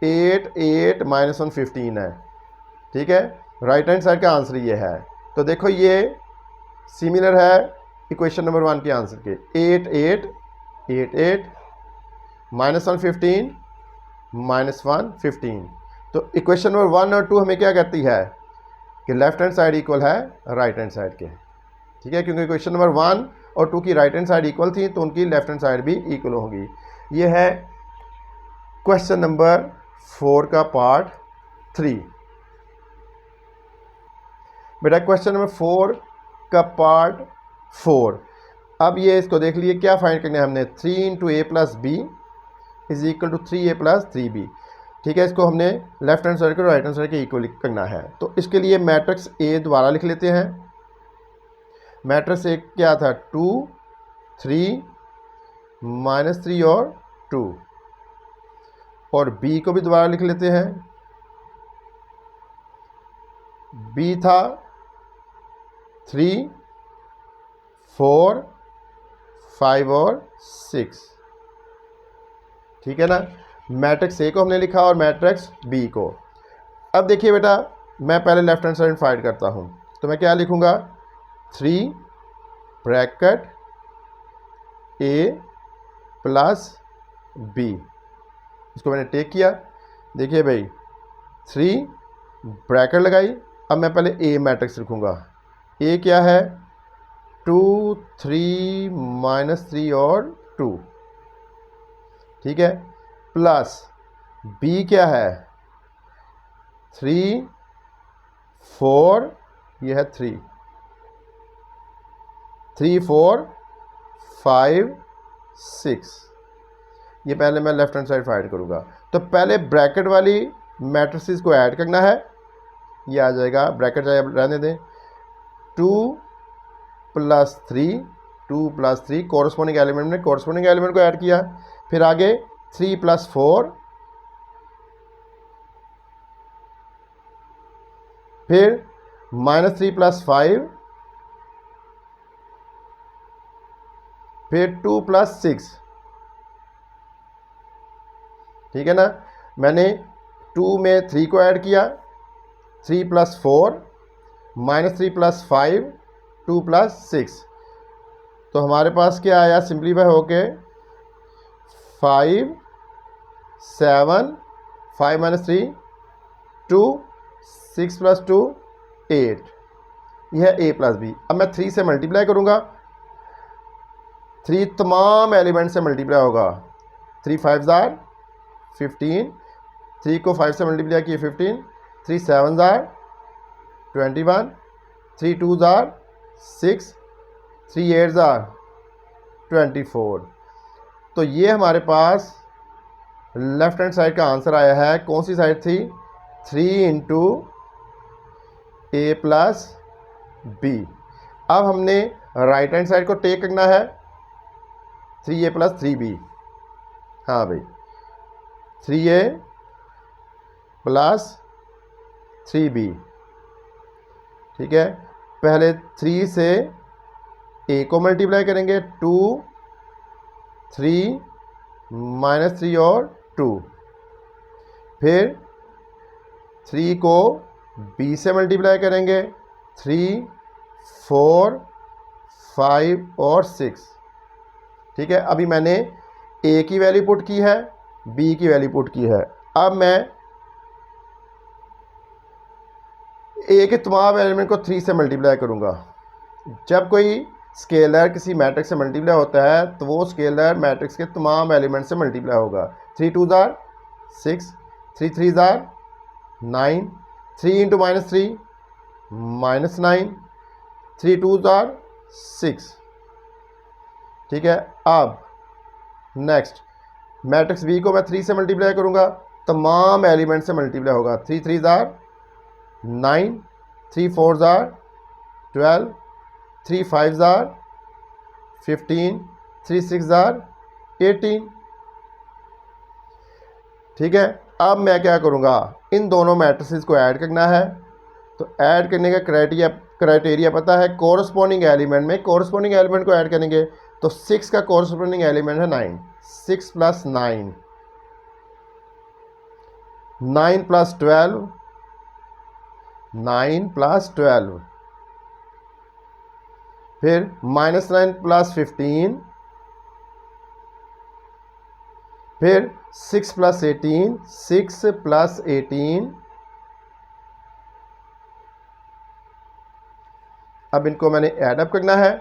8 8 -1 15 है, ठीक है। राइट हैंड साइड का आंसर ये है। तो देखो ये सिमिलर है इक्वेशन नंबर 1 के आंसर के। 8 8 8 8 -1 15 -1 15। तो इक्वेशन नंबर 1 और 2 हमें क्या कहती है कि लेफ्ट हैंड साइड इक्वल है राइट हैंड साइड के, ठीक है। क्योंकि इक्वेशन नंबर 1 और 2 की राइट हैंड साइड इक्वल थी तो उनकी लेफ्ट हैंड साइड भी इक्वल होगी। ये है क्वेश्चन नंबर 4 का पार्ट 3। बेटा क्वेश्चन नंबर 4 का पार्ट 4, अब ये इसको देख लिए, क्या फाइंड करना है हमने, 3 × a + b = 3a + 3b, ठीक है। इसको हमने लेफ्ट हैंड साइड को राइट हैंड साइड के इक्वल करना है। तो इसके लिए मैट्रिक्स ए दोबारा लिख लेते हैं। मैट्रिक्स ए क्या था 2 3 -3 और 2, और बी को भी दोबारा लिख लेते हैं। बी था 3 4 5 और 6, ठीक है ना। मैट्रिक्स ए को हमने लिखा और मैट्रिक्स बी को। अब देखिए बेटा मैं पहले लेफ्ट हैंड साइड फाइंड करता हूँ, तो मैं क्या लिखूँगा 3 ब्रैकेट a + b, इसको मैंने टेक किया। देखिए भाई 3 ब्रैकेट लगाई। अब मैं पहले a मैट्रिक्स लिखूँगा। a क्या है 2 3 -3 और 2, ठीक है, प्लस b क्या है 3 4, यह है 3 3 4 5 6। ये पहले मैं लेफ्ट हैंड साइड फाइंड करूँगा। तो पहले ब्रैकेट वाली मैट्रिसेस को ऐड करना है, ये आ जाएगा, ब्रैकेट चाहे रहने दें, 2 + 3 2 + 3 कोरस्पॉन्डिंग एलिमेंट में कोरस्पॉन्डिंग एलिमेंट को ऐड किया। फिर आगे 3 + 4, फिर -3 + 5, फिर 2 + 6, ठीक है ना। मैंने 2 में 3 को ऐड किया, 3 + 4 -3 + 5 2 + 6, तो हमारे पास क्या आया सिंप्लीफाई होके 5 7 5 - 3 2 6 + 2 8, यह है a + b। अब मैं 3 से मल्टीप्लाई करूँगा, 3 तमाम एलिमेंट से मल्टीप्लाई होगा। 3 5 * 15, 3 को 5 से मल्टीप्लाई किए 15, 3 7 * 21, 3 2 * 6, 3 8 * 24। तो ये हमारे पास लेफ्ट हैंड साइड का आंसर आया है। कौन सी साइड थी? 3 इंटू ए प्लस बी। अब हमने राइट हैंड साइड को टेक करना है, 3a प्लस 3b। हाँ भाई, 3a प्लस 3b, ठीक है। पहले 3 से a को मल्टीप्लाई करेंगे, 2 3 माइनस 3 और 2। फिर 3 को b से मल्टीप्लाई करेंगे, 3 4 5 और 6, ठीक है। अभी मैंने a की वैल्यू पुट की है, b की वैल्यू पुट की है। अब मैं a के तमाम एलिमेंट को 3 से मल्टीप्लाई करूँगा। जब कोई स्केलर किसी मैट्रिक्स से मल्टीप्लाई होता है तो वो स्केलर मैट्रिक्स के तमाम एलिमेंट से मल्टीप्लाई होगा। 3 2 jar 6, 3 3 jar 9, 3 into minus 3 minus 9, 3 2 jar 6, ठीक है। अब नेक्स्ट मैट्रिक्स बी को मैं 3 से मल्टीप्लाई करूँगा, तमाम एलिमेंट से मल्टीप्लाई होगा। 3 3 जार 9, 3 4 जार 12, 3 5 जार 15, 3 6 जार 18, ठीक है। अब मैं क्या करूँगा, इन दोनों मैट्रिसेस को ऐड करना है। तो ऐड करने का क्राइटेरिया पता है, कोरस्पॉन्डिंग एलिमेंट में कोरस्पॉन्डिंग एलिमेंट को ऐड करेंगे। तो 6 का कोरस्पॉन्डिंग एलिमेंट है 9, 6 प्लस 9, 9 प्लस 12, 9 प्लस 12, फिर माइनस 9 प्लस 15, फिर 6 प्लस 18, 6 प्लस 18। अब इनको मैंने ऐडअप करना है।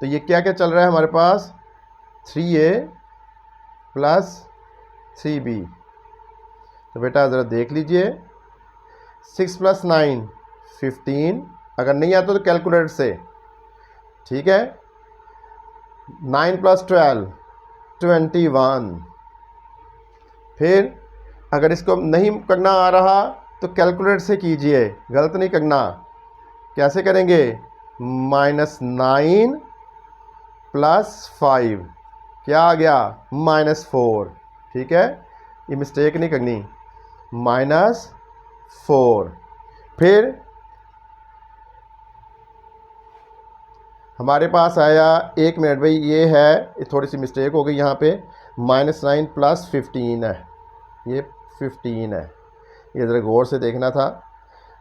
तो ये क्या क्या चल रहा है हमारे पास, 3a प्लस 3b। तो बेटा ज़रा देख लीजिए, 6 प्लस 9 15, अगर नहीं आता तो कैलकुलेटर से, ठीक है। 9 प्लस 12 21। फिर अगर इसको नहीं करना आ रहा तो कैलकुलेटर से कीजिए, गलत नहीं करना। कैसे करेंगे, -9 प्लस 5, क्या आ गया, -4, ठीक है। ये मिस्टेक नहीं करनी, -4। फिर हमारे पास आया, 1 मिनट भाई, ये है, ये थोड़ी सी मिस्टेक हो गई यहाँ पे, -9 प्लस 15 है, ये 15 है, ये ज़रा गौर से देखना था।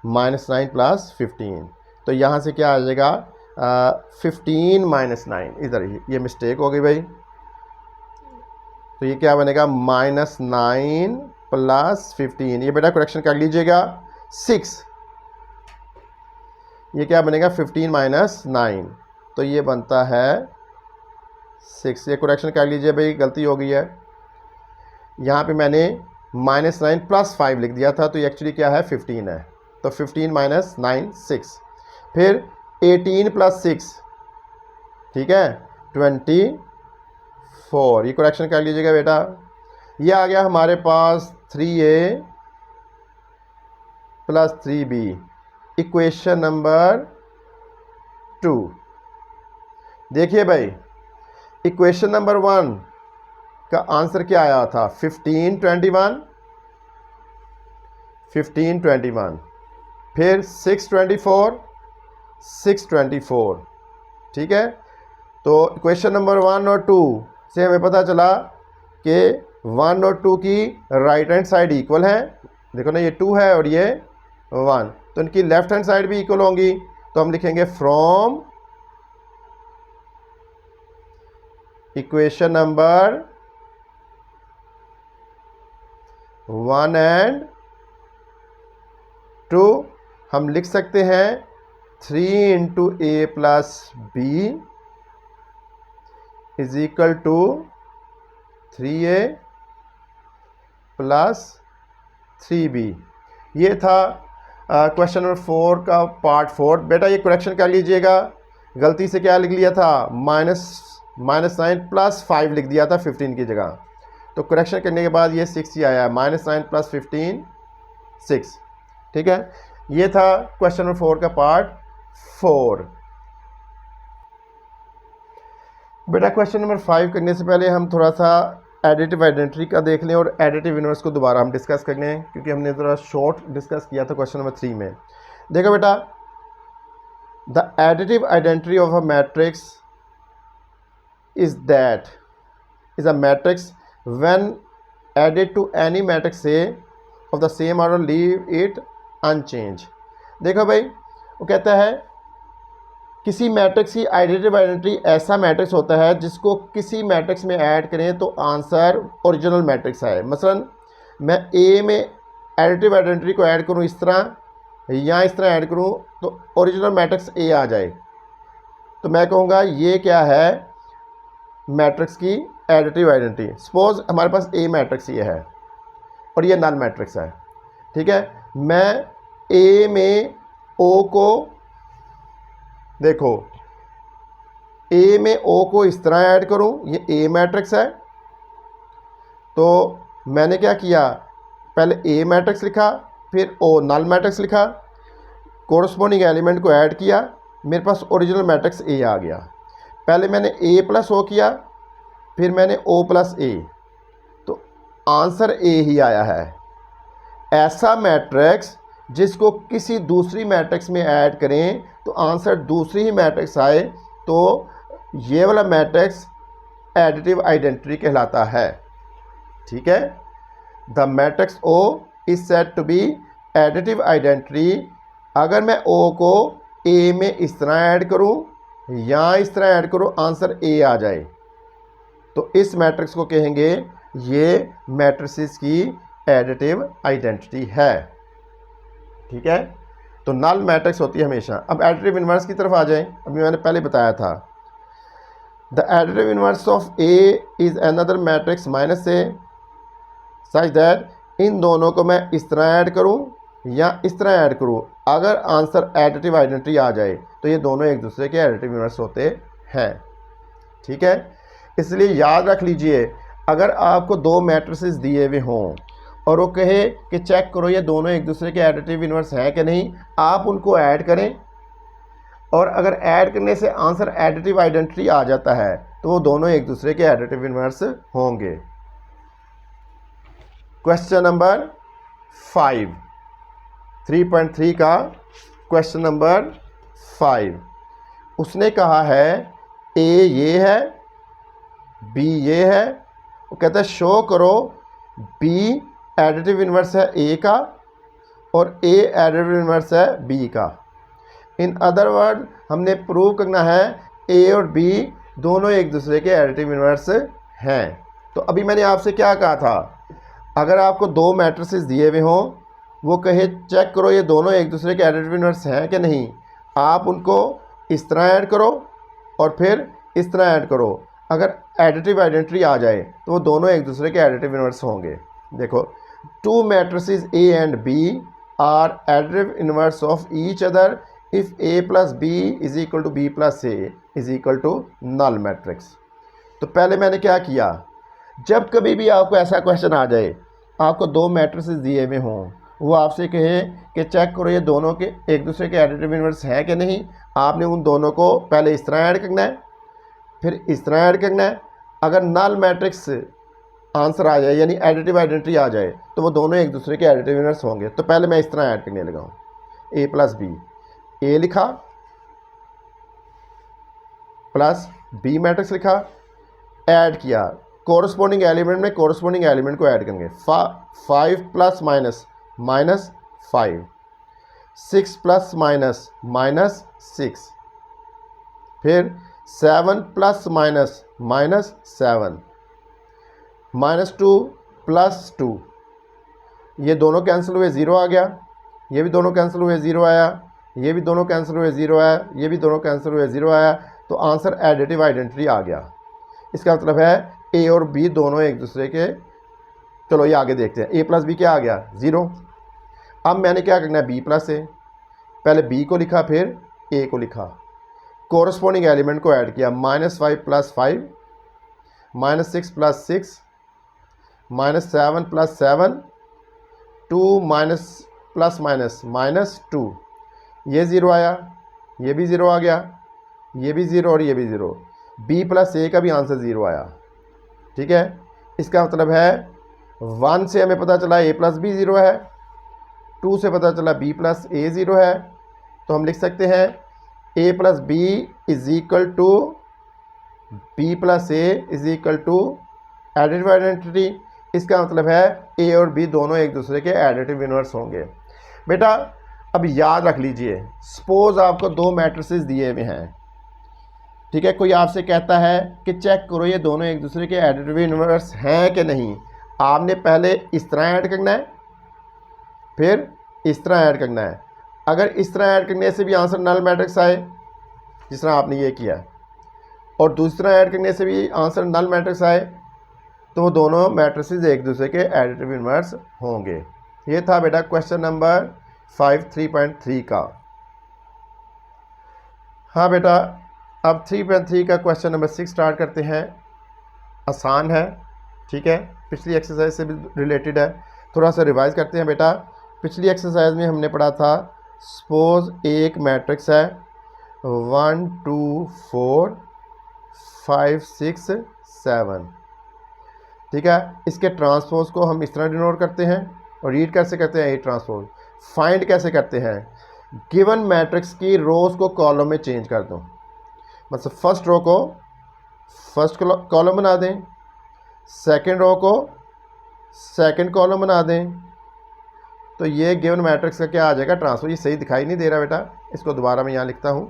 -9 प्लस 15, तो यहाँ से क्या आ जाएगा, 15 माइनस 9, इधर ये मिस्टेक हो गई भाई। तो ये क्या बनेगा, -9 प्लस 15, ये बेटा करेक्शन कर लीजिएगा। 6, ये क्या बनेगा, 15 माइनस 9, तो ये बनता है 6। ये करेक्शन कर लीजिए भाई, गलती हो गई है। यहाँ पे मैंने -9 प्लस 5 लिख दिया था, तो ये एक्चुअली क्या है, 15 है। तो 15 माइनस 9 6, फिर 18 प्लस 6, ठीक है, 24। ये करेक्शन कर लीजिएगा बेटा। ये आ गया हमारे पास 3a plus 3b, equation number 2। देखिए भाई, इक्वेशन नंबर 1 का आंसर क्या आया था, 15 21, 15 21, फिर 6 24, 6 24, ठीक है। तो इक्वेशन नंबर 1 और 2 से हमें पता चला कि 1 और 2 की राइट हैंड साइड इक्वल है। देखो ना, ये 2 है और ये 1, तो इनकी लेफ्ट हैंड साइड भी इक्वल होंगी। तो हम लिखेंगे फ्रॉम इक्वेशन नंबर 1 एंड 2 हम लिख सकते हैं 3 into A plus B is equal to 3a plus 3b। ये था क्वेश्चन नंबर 4 का पार्ट 4। बेटा ये करेक्शन कर लीजिएगा, गलती से क्या लिख लिया था, -9 प्लस 5 लिख दिया था 15 की जगह, तो करेक्शन करने के बाद ये 6 ही आया, -9 प्लस 15 6। ठीक है, ये था क्वेश्चन नंबर 4 का पार्ट 4। बेटा क्वेश्चन नंबर 5 करने से पहले हम थोड़ा सा एडिटिव आइडेंटिटी का देख लें और एडिटिव इनवर्स को दोबारा हम डिस्कस कर लें, क्योंकि हमने थोड़ा शॉर्ट डिस्कस किया था क्वेश्चन नंबर 3 में। देखो बेटा, the additive identity of a matrix is a matrix when added to any matrix A of the same order leave it unchanged। देखो भाई, वो कहता है किसी मैट्रिक्स की एडिटिव आइडेंटिटी ऐसा मैट्रिक्स होता है जिसको किसी मैट्रिक्स में ऐड करें तो आंसर ओरिजिनल मैट्रिक्स आए। मसलन मैं ए में एडिटिव आइडेंटिटी को ऐड करूं इस तरह या इस तरह ऐड करूं तो ओरिजिनल मैट्रिक्स ए आ जाए, तो मैं कहूँगा ये क्या है, मैट्रिक्स की एडिटिव आइडेंटिटी। सपोज हमारे पास ए मैट्रिक्स ये है और ये नल मैट्रिक्स है। ठीक है, मैं ए में ओ को, देखो ए में ओ को इस तरह ऐड करूं, ये ए मैट्रिक्स है, तो मैंने क्या किया, पहले ए मैट्रिक्स लिखा, फिर ओ नल मैट्रिक्स लिखा, कोरस्पोंडिंग एलिमेंट को ऐड किया, मेरे पास ओरिजिनल मैट्रिक्स ए आ गया। पहले मैंने ए प्लस ओ किया, फिर मैंने ओ प्लस ए, तो आंसर ए ही आया है। ऐसा मैट्रिक्स जिसको किसी दूसरी मैट्रिक्स में ऐड करें तो आंसर दूसरी ही मैट्रिक्स आए, तो ये वाला मैट्रिक्स एडिटिव आइडेंटिटी कहलाता है। ठीक है, the matrix O is said to be additive identity अगर मैं ओ को ए में इस तरह ऐड करूं या इस तरह ऐड करूं, आंसर ए आ जाए, तो इस मैट्रिक्स को कहेंगे ये मैट्रिसेस की एडिटिव आइडेंटिटी है। ठीक है, तो नल मैट्रिक्स होती है हमेशा। अब एडिटिव इनवर्स की तरफ आ जाएं। अभी मैंने पहले बताया था, the additive inverse of A is another matrix minus A such that, इन दोनों को मैं इस तरह ऐड करूं या इस तरह ऐड करूं, अगर आंसर एडिटिव आइडेंटिटी आ जाए तो ये दोनों एक दूसरे के एडिटिव इनवर्स होते हैं। ठीक है, इसलिए याद रख लीजिए, अगर आपको दो मैट्रिसेस दिए हुए हों और वो कहे कि चेक करो ये दोनों एक दूसरे के एडिटिव इनवर्स हैं कि नहीं, आप उनको ऐड करें, और अगर ऐड करने से आंसर एडिटिव आइडेंटिटी आ जाता है तो वो दोनों एक दूसरे के एडिटिव इनवर्स होंगे। क्वेश्चन नंबर 5, 3.3 का क्वेश्चन नंबर 5, उसने कहा है ए ये है, बी ये है, वो कहता है शो करो बी एडिटिव इनवर्स है ए का और ए एडिटिव इनवर्स है बी का। इन अदर वर्ड हमने प्रूव करना है ए और बी दोनों एक दूसरे के एडिटिव इनवर्स हैं। तो अभी मैंने आपसे क्या कहा था, अगर आपको दो मैट्रिसेस दिए हुए हों, वो कहे चेक करो ये दोनों एक दूसरे के एडिटिव इनवर्स हैं कि नहीं, आप उनको इस तरह ऐड करो और फिर इस तरह ऐड करो, अगर एडिटिव आइडेंटिटी आ जाए तो वो दोनों एक दूसरे के एडिटिव इनवर्स होंगे। देखो, two matrices A and B are additive inverse of each other if A plus B is equal to B plus A is equal to null matrix. तो पहले मैंने क्या किया, जब कभी भी आपको ऐसा क्वेश्चन आ जाए, आपको दो मैट्रिसेस दिए हुए हों, वो आपसे कहे कि चेक करो ये दोनों के एक दूसरे के एडिटिव इनवर्स हैं कि नहीं, आपने उन दोनों को पहले इस तरह ऐड करना है, फिर इस तरह ऐड करना है। अगर नल मैट्रिक्स आंसर आ जाए यानी एडिटिव आइडेंटिटी आ जाए तो वो दोनों एक दूसरे के एडिटिव इनवर्स होंगे। तो पहले मैं इस तरह ऐड करने लगा हूँ, ए प्लस बी, ए लिखा प्लस बी मैट्रिक्स लिखा, ऐड किया, कोरस्पोंडिंग एलिमेंट में कोरस्पोंडिंग एलिमेंट को ऐड करेंगे। 5 plus minus minus 5, 6 plus minus minus 6, फिर 7 प्लस माइनस माइनस 7, -2 प्लस 2, ये दोनों कैंसिल हुए, ज़ीरो आ गया, ये भी दोनों कैंसिल हुए, ज़ीरो आया, ये भी दोनों कैंसिल हुए, ज़ीरो आया, ये भी दोनों कैंसिल हुए, ज़ीरो आया, तो आंसर एडिटिव आइडेंटिटी आ गया। इसका मतलब है ए और बी दोनों एक दूसरे के, चलो ये आगे देखते हैं, ए प्लस बी क्या आ गया, ज़ीरो। अब मैंने क्या करना है, बी प्लस ए, पहले बी को लिखा फिर ए को लिखा, कोरस्पॉन्डिंग एलिमेंट को ऐड किया, -5 + 5, -6 + 6, -7 + 7, 2 ±, ये ज़ीरो आया, ये भी ज़ीरो आ गया, ये भी ज़ीरो और ये भी ज़ीरो। b + a का भी आंसर ज़ीरो आया। ठीक है, इसका मतलब है 1 से हमें पता चला a + b ज़ीरो है, 2 से पता चला b + a ज़ीरो है। तो हम लिख सकते हैं a + b = b + a additive identity. इसका मतलब है a और b दोनों एक दूसरे के एडिटिव इनवर्स होंगे। बेटा अब याद रख लीजिए, सपोज आपको दो मैट्रिसेस दिए हुए हैं, ठीक है, कोई आपसे कहता है कि चेक करो ये दोनों एक दूसरे के एडिटिव इनवर्स हैं कि नहीं। आपने पहले इस तरह ऐड करना है, फिर इस तरह ऐड करना है। अगर इस तरह ऐड करने से भी आंसर नल मैट्रिक्स आए, जिस तरह आपने ये किया, और दूसरा ऐड करने से भी आंसर नल मैट्रिक्स आए, तो वो दोनों मैट्रिसेस एक दूसरे के एडिटिव इनवर्स होंगे। ये था बेटा क्वेश्चन नंबर 5 3.3 का। हाँ बेटा, अब 3.3 का क्वेश्चन नंबर 6 स्टार्ट करते हैं। आसान है, ठीक है, पिछली एक्सरसाइज से भी रिलेटेड है। थोड़ा सा रिवाइज करते हैं बेटा। पिछली एक्सरसाइज में हमने पढ़ा था, सपोज एक मैट्रिक्स है 1 2 4 5 6 7, ठीक है। इसके ट्रांसपोज को हम इस तरह डिनोट करते हैं, और रीड कैसे करते हैं, ए ट्रांसपोज। फाइंड कैसे करते हैं, गिवन मैट्रिक्स की रोज को कॉलम में चेंज कर दो। मतलब फर्स्ट रो को फर्स्ट कॉलम बना दें, सेकंड रो को सेकंड कॉलम बना दें, तो ये गिवन मैट्रिक्स का क्या आ जाएगा, ट्रांसपोज। ये सही दिखाई नहीं दे रहा बेटा, इसको दोबारा मैं यहाँ लिखता हूँ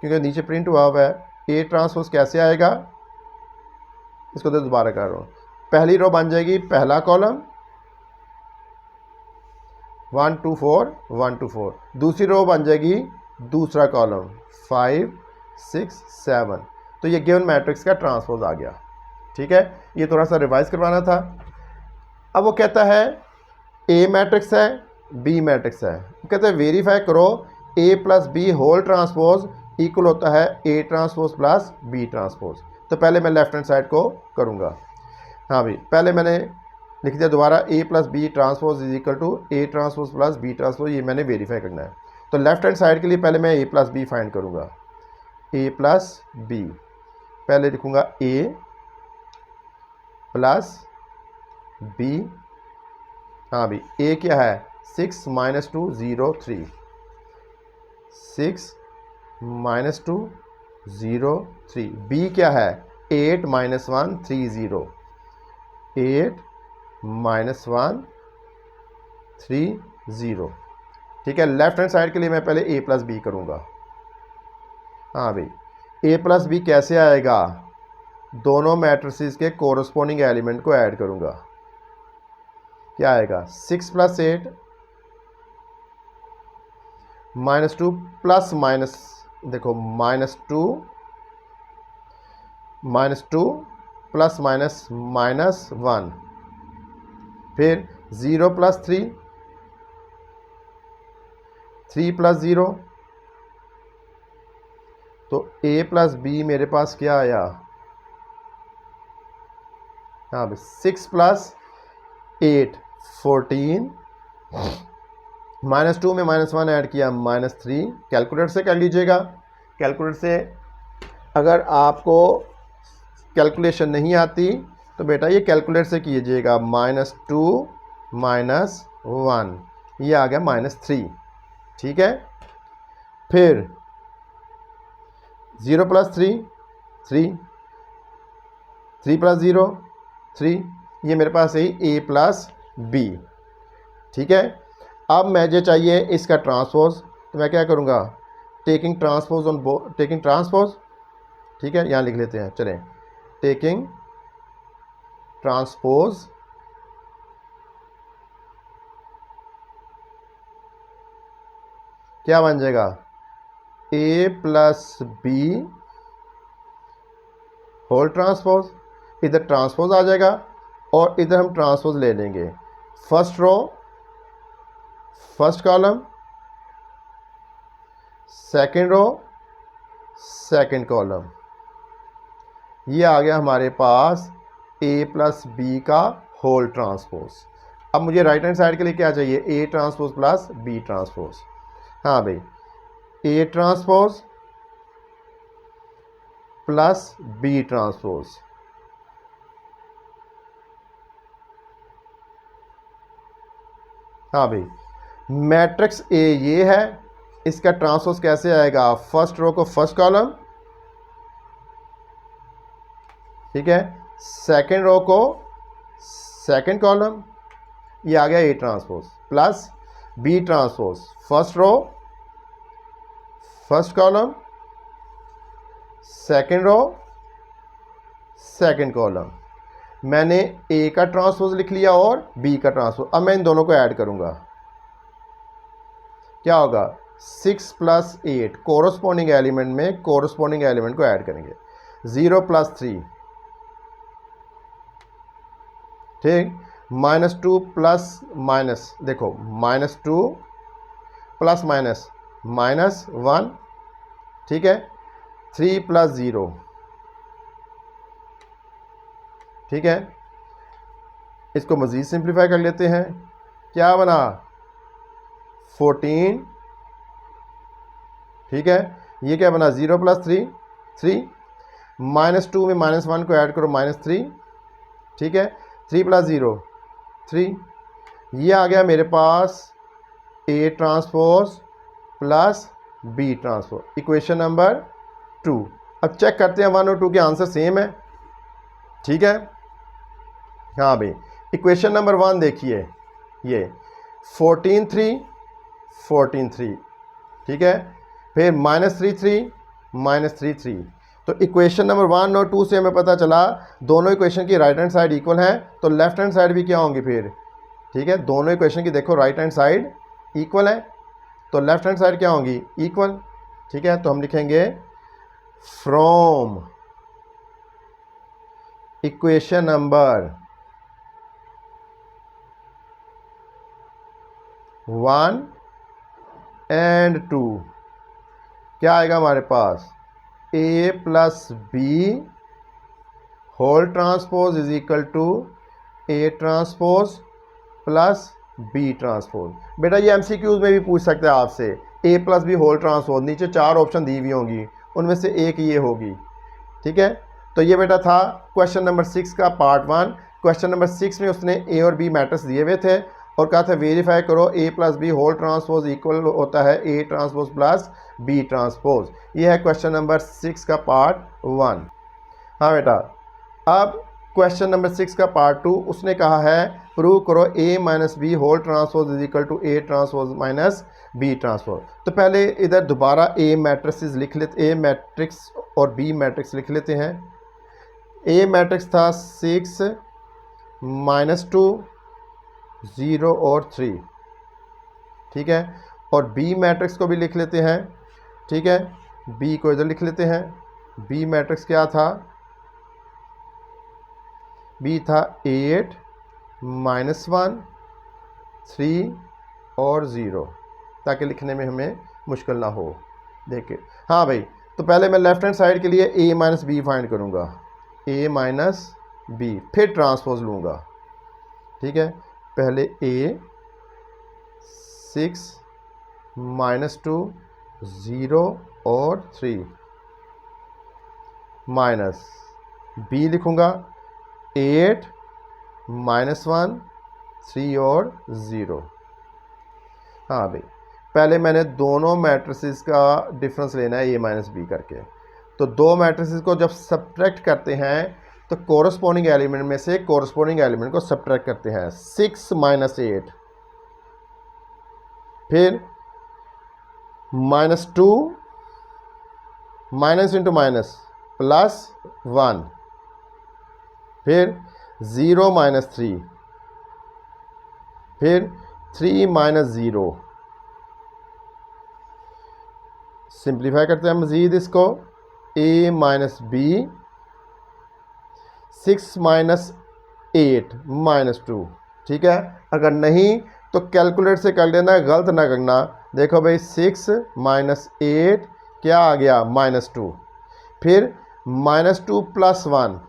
क्योंकि नीचे प्रिंट हुआ हुआ है। ए ट्रांसपोज कैसे आएगा, इसको तो दोबारा कर रहा हूँ। पहली रो बन जाएगी पहला कॉलम 1 2 4 1 2 4, दूसरी रो बन जाएगी दूसरा कॉलम 5 6 7। तो ये गिवन मैट्रिक्स का ट्रांसपोज आ गया। ठीक है, ये थोड़ा सा रिवाइज करवाना था। अब वो कहता है ए मैट्रिक्स है, बी मैट्रिक्स है, कहते हैं वेरीफाई करो a + b whole transpose equal होता है a ट्रांसपोज + b ट्रांसपोज। तो पहले मैं लेफ्ट हैंड साइड को करूँगा। हाँ भाई, पहले मैंने लिख दिया दोबारा a + b transpose = a transpose + b transpose, ये मैंने वेरीफाई करना है। तो लेफ्ट हैंड साइड के लिए पहले मैं a + b फाइंड करूँगा। a + b, पहले लिखूँगा a + b। हाँ भाई, a क्या है 6 - 2 0 3, 6 - 2 0 3। b क्या है 8 - 1 3 0, 8 - 1 3 0। ठीक है, लेफ्ट हैंड साइड के लिए मैं पहले a + b करूँगा। हाँ भाई, a + b कैसे आएगा, दोनों मैट्रिसेस के कोरस्पॉन्डिंग एलिमेंट को ऐड करूँगा। क्या आएगा 6 + 8 -2 प्लस माइनस, देखो -2 प्लस माइनस -1, फिर 0 + 3 3 + 0। तो a + b मेरे पास क्या आया, हाँ 6 + 8 14, -2 में -1 ऐड किया -3। कैलकुलेटर से कर लीजिएगा। कैलकुलेटर से अगर आपको कैलकुलेशन नहीं आती तो बेटा ये कैलकुलेटर से कीजिएगा। -2 -1, ये आ गया -3। ठीक है, फिर 0 + 3 3, 3 + 0 3, ये मेरे पास है a + b। ठीक है, अब मुझे चाहिए इसका ट्रांसपोज, तो मैं क्या करूँगा, taking transpose on taking transpose. ठीक है, यहाँ लिख लेते हैं, चलें, टेकिंग ट्रांसपोज क्या बन जाएगा a + b होल ट्रांसपोज। इधर ट्रांसपोज आ जाएगा और इधर हम ट्रांसपोज ले लेंगे। First row first column, second row second column. ये आ गया हमारे पास ए प्लस बी का होल ट्रांसपोज। अब मुझे राइट हैंड साइड के लिए क्या चाहिए, A transpose plus B transpose. हाँ भाई, A transpose plus B transpose. हाँ भाई, मैट्रिक्स ए ये है, इसका ट्रांसपोज कैसे आएगा, फर्स्ट रो को फर्स्ट कॉलम, ठीक है, सेकंड रो को सेकंड कॉलम, ये आ गया A transpose, plus B transpose first row first column, second row second column. मैंने ए का ट्रांसपोज लिख लिया और बी का ट्रांसपोज। अब मैं इन दोनों को ऐड करूंगा, क्या होगा, 6 प्लस 8, कोरस्पॉन्डिंग एलिमेंट में कोरस्पॉन्डिंग एलिमेंट को ऐड करेंगे, 0 प्लस 3, ठीक, -2 प्लस माइनस, देखो -2 प्लस माइनस -1, ठीक है, 3 प्लस 0, ठीक है। इसको मज़ीद सिंप्लीफाई कर लेते हैं, क्या बना 14, ठीक है। ये क्या बना 0 प्लस 3 3, -2 में -1 को ऐड करो -3, ठीक है, 3 प्लस 0 3। ये आ गया मेरे पास A transpose plus B transpose, equation number 2। अब चेक करते हैं 1 और 2 के आंसर सेम है, ठीक है। हाँ भाई, इक्वेशन नंबर 1 देखिए, ये 14 3 14 3, ठीक है, फिर -3 3 -3 3। तो इक्वेशन नंबर 1 और 2 से हमें पता चला दोनों इक्वेशन की राइट हैंड साइड इक्वल है, तो लेफ्ट हैंड साइड भी क्या होंगी फिर, ठीक है। दोनों इक्वेशन की देखो राइट हैंड साइड इक्वल है, तो लेफ्ट हैंड साइड क्या होंगी, इक्वल, ठीक है। तो हम लिखेंगे फ्रॉम इक्वेशन नंबर 1 एंड 2 क्या आएगा हमारे पास, A plus B whole transpose is equal to A transpose plus B transpose. बेटा ये एमसीक्यूज में भी पूछ सकते हैं आपसे, A plus B whole transpose, नीचे 4 ऑप्शन दी हुई होंगी, उनमें से एक ये होगी, ठीक है। तो ये बेटा था क्वेश्चन नंबर 6 का पार्ट 1। क्वेश्चन नंबर 6 में उसने ए और बी मैट्रिक्स दिए हुए थे और कहा था वेरीफाई करो A plus B whole transpose equal होता है A transpose plus B transpose. ये है क्वेश्चन नंबर 6 का पार्ट 1। हाँ बेटा, अब क्वेश्चन नंबर 6 का पार्ट 2 उसने कहा है प्रूव करो A minus B whole transpose is equal to A transpose minus B transpose. तो पहले इधर दोबारा ए मैट्रिक्स लिख लेते, ए मैट्रिक्स और बी मैट्रिक्स लिख लेते हैं। ए मैट्रिक्स था 6 -2 0 और 3, ठीक है, और बी मैट्रिक्स को भी लिख लेते हैं, ठीक है। बी को इधर लिख लेते हैं, बी मैट्रिक्स क्या था, बी था 8 -1 3 और 0, ताकि लिखने में हमें मुश्किल ना हो। देखिए, हाँ भाई, तो पहले मैं लेफ्ट हैंड साइड के लिए ए माइनस बी फाइंड करूँगा, ए माइनस बी, फिर ट्रांसपोज लूँगा, ठीक है। पहले ए 6 -2 0 और 3 माइनस बी लिखूँगा 8 -1 3 और 0। हाँ भाई, पहले मैंने दोनों मैट्रिसेस का डिफरेंस लेना है ए माइनस बी करके। तो दो मैट्रिसेस को जब सब्ट्रैक्ट करते हैं तो कोरस्पॉन्डिंग एलिमेंट में से कोरस्पॉन्डिंग एलिमेंट को सब्ट्रैक्ट करते हैं। 6 - 8, फिर -2 माइनस इंटू माइनस +1, फिर 0 - 3, फिर 3 - 0। सिंप्लीफाई करते हैं मज़ीद इसको, a माइनस बी 6 - 8 -2, ठीक है। अगर नहीं तो कैलकुलेट से कर लेना, गलत ना करना। देखो भाई 6 - 8 क्या आ गया -2, फिर -2 + 1,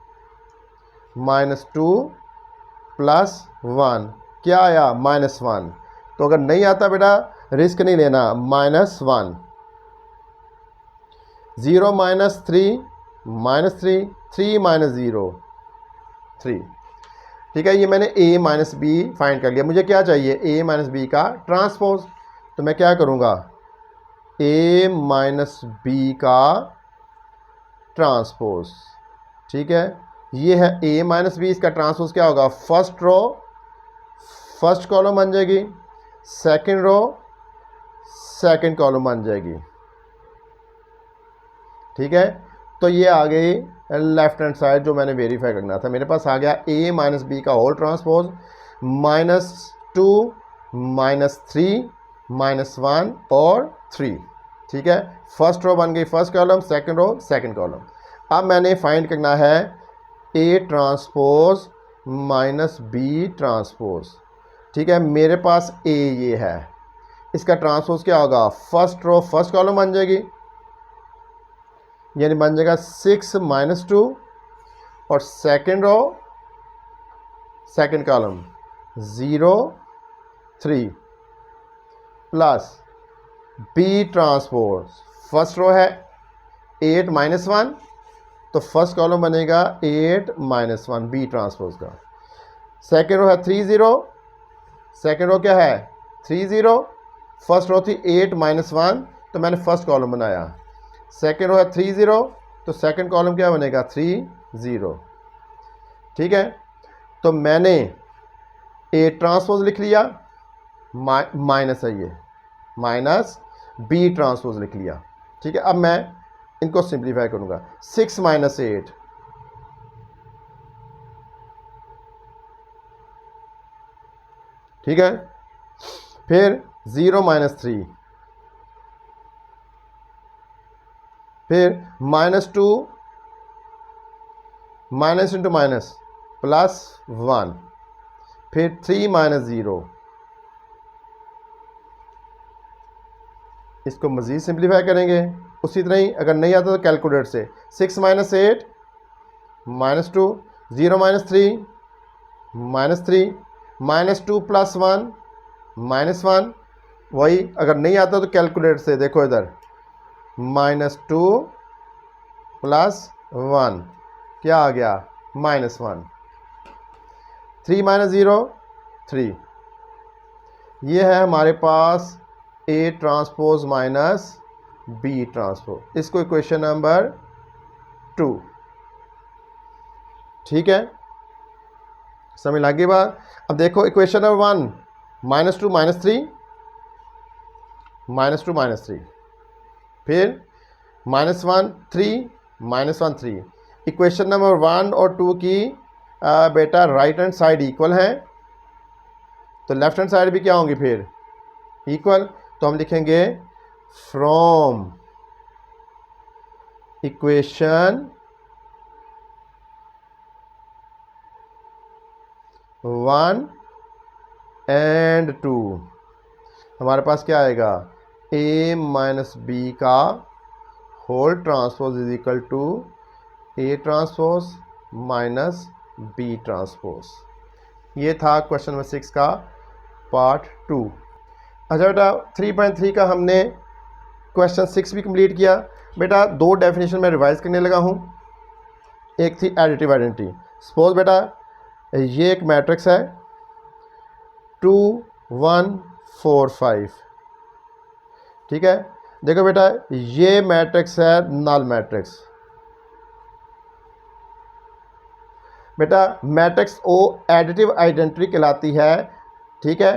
-2 + 1 क्या आया -1। तो अगर नहीं आता बेटा रिस्क नहीं लेना, -1, 0 -3 -3, 3 - 0 3। ठीक है, ये मैंने a - b फाइंड कर लिया। मुझे क्या चाहिए, a - b का ट्रांसपोज। तो मैं क्या करूँगा, a - b का ट्रांसपोज। ठीक है, ये है a - b, इसका ट्रांसपोज क्या होगा, फर्स्ट रो फर्स्ट कॉलम बन जाएगी, सेकंड रो सेकंड कॉलम बन जाएगी। ठीक है, तो ये आ गई लेफ्ट हैंड साइड जो मैंने वेरीफाई करना था। मेरे पास आ गया a - b का होल ट्रांसपोज, -2 -3 -1 और 3। ठीक है, फर्स्ट रो बन गई first column, second row second column. अब मैंने फाइंड करना है a ट्रांसपोज -b ट्रांसपोज। ठीक है, मेरे पास a ये है, इसका ट्रांसपोज क्या होगा, फर्स्ट रो फर्स्ट कॉलम बन जाएगी, यानी बन जाएगा 6 - 2 और second row second column 0 3 plus b transpose, first row है 8 - 1, तो फर्स्ट कॉलम बनेगा 8 - 1 b ट्रांसपोज का। सेकंड रो है 3 0, सेकंड रो क्या है 3 0, फर्स्ट रो थी 8 - 1, तो मैंने फर्स्ट कॉलम बनाया। सेकंड रो है 3 0, तो सेकंड कॉलम क्या बनेगा 3 0। ठीक है, तो मैंने a ट्रांसपोज लिख लिया, माइनस है ये, माइनस b ट्रांसपोज लिख लिया। ठीक है, अब मैं इनको सिंप्लीफाई करूंगा, 6 - 8, ठीक है, फिर 0 - 3, फिर -2 माइनस इंटू माइनस +1, फिर 3 - 0। इसको मज़ीद सिंप्लीफाई करेंगे उसी तरह ही, अगर नहीं आता तो कैलकुलेटर से 6 - 8 -2, 0 - 3 -3, -2 + 1 -1, वही अगर नहीं आता तो कैलकुलेटर से देखो इधर, -2 + 1 क्या आ गया -1, 3 - 0 3। ये है हमारे पास a ट्रांसपोज -b ट्रांसपोज, इसको इक्वेशन नंबर 2। ठीक है, समझ लगी बात। अब देखो इक्वेशन नंबर 1, -2 -3 -2 -3, फिर -1 3 -1 3। इक्वेशन नंबर 1 और 2 की बेटा राइट हैंड साइड इक्वल है, तो लेफ्ट हैंड साइड भी क्या होंगी फिर इक्वल। तो हम लिखेंगे फ्रॉम इक्वेशन 1 एंड 2 हमारे पास क्या आएगा, a - b का whole transpose is equal to a transpose -b transpose. ये था क्वेश्चन नंबर 6 का पार्ट 2। अच्छा बेटा 3.3 का हमने क्वेश्चन 6 भी कंप्लीट किया। बेटा दो डेफिनेशन में रिवाइज करने लगा हूँ। एक थी एडिटिव आइडेंटिटी। सपोज बेटा ये एक मैट्रिक्स है 2 1 4 5, ठीक है। देखो बेटा ये मैट्रिक्स है नल मैट्रिक्स। बेटा मैट्रिक्स ओ एडिटिव आइडेंटिटी कहलाती है, ठीक है।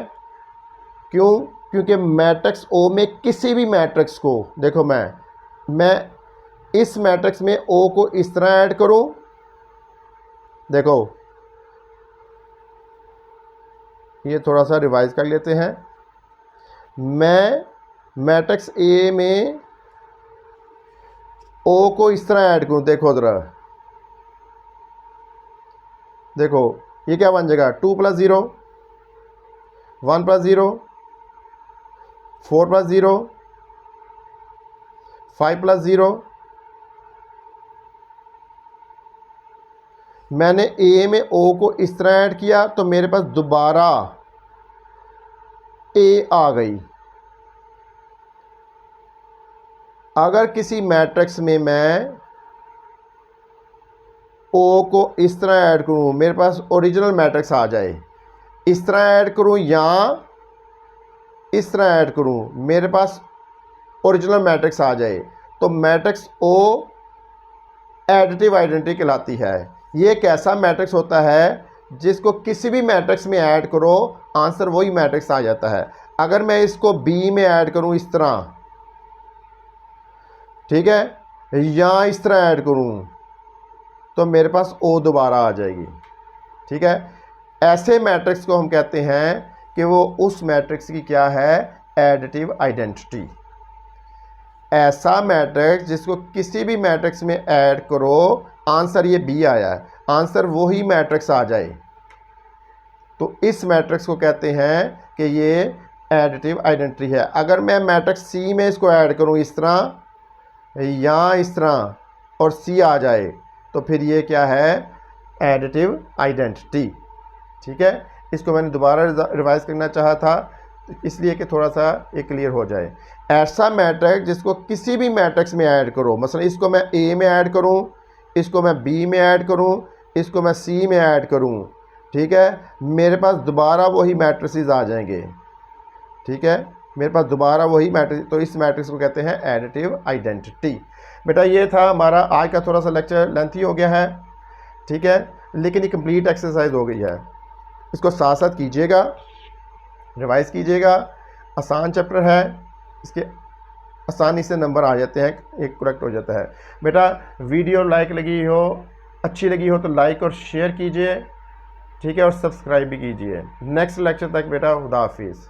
क्यों? क्योंकि मैट्रिक्स ओ में किसी भी मैट्रिक्स को, देखो मैं इस मैट्रिक्स में ओ को इस तरह ऐड करूं, देखो ये थोड़ा सा रिवाइज कर लेते हैं। मैं मैट्रिक्स ए में ओ को इस तरह ऐड करूं, देखो जरा, देखो ये क्या बन जाएगा 2 + 0 1 + 0 4 + 0 5 प्लस 0, मैंने ए में ओ को इस तरह ऐड किया तो मेरे पास दोबारा ए आ गई। अगर किसी मैट्रिक्स में मैं ओ को इस तरह ऐड करूं, मेरे पास ओरिजिनल मैट्रिक्स आ जाए, इस तरह ऐड करूं या इस तरह ऐड करूं, मेरे पास ओरिजिनल मैट्रिक्स आ जाए, तो मैट्रिक्स ओ एडिटिव आइडेंटिटी कहलाती है। ये एक ऐसा मैट्रिक्स होता है जिसको किसी भी मैट्रिक्स में ऐड करो आंसर वही मैट्रिक्स आ जाता है। अगर मैं इसको बी में ऐड करूं इस तरह, ठीक है, या इस तरह ऐड करूं तो मेरे पास ओ दोबारा आ जाएगी। ठीक है, ऐसे मैट्रिक्स को हम कहते हैं कि वो उस मैट्रिक्स की क्या है, एडिटिव आइडेंटिटी। ऐसा मैट्रिक्स जिसको किसी भी मैट्रिक्स में ऐड करो आंसर ये बी आया है, आंसर वही मैट्रिक्स आ जाए, तो इस मैट्रिक्स को कहते हैं कि ये एडिटिव आइडेंटिटी है। अगर मैं मैट्रिक्स सी में इसको ऐड करूं इस तरह या इस तरह और सी आ जाए तो फिर ये क्या है, एडिटिव आइडेंटिटी। ठीक है, इसको मैंने दोबारा रिवाइज करना चाहा था इसलिए कि थोड़ा सा ये क्लियर हो जाए। ऐसा मैट्रिक्स जिसको किसी भी मैट्रिक्स में ऐड करो, मसलन इसको मैं ए में ऐड करूं, इसको मैं बी में ऐड करूं, इसको मैं सी में ऐड करूं, ठीक है, मेरे पास दोबारा वही मैट्रिसेस आ जाएंगे। ठीक है, मेरे पास दोबारा वही मैट्रिक्स, तो इस मैट्रिक्स को कहते हैं एडिटिव आइडेंटिटी। बेटा ये था हमारा आज का, थोड़ा सा लेक्चर लेंथी हो गया है, ठीक है, लेकिन ये कंप्लीट एक्सरसाइज हो गई है। इसको साथ साथ कीजिएगा, रिवाइज कीजिएगा, आसान चैप्टर है, इसके आसानी से नंबर आ जाते हैं, एक करेक्ट हो जाता है। बेटा वीडियो लाइक लगी हो, अच्छी लगी हो तो लाइक और शेयर कीजिए, ठीक है, और सब्सक्राइब भी कीजिए। नेक्स्ट लेक्चर तक बेटा खुदा हाफिज़।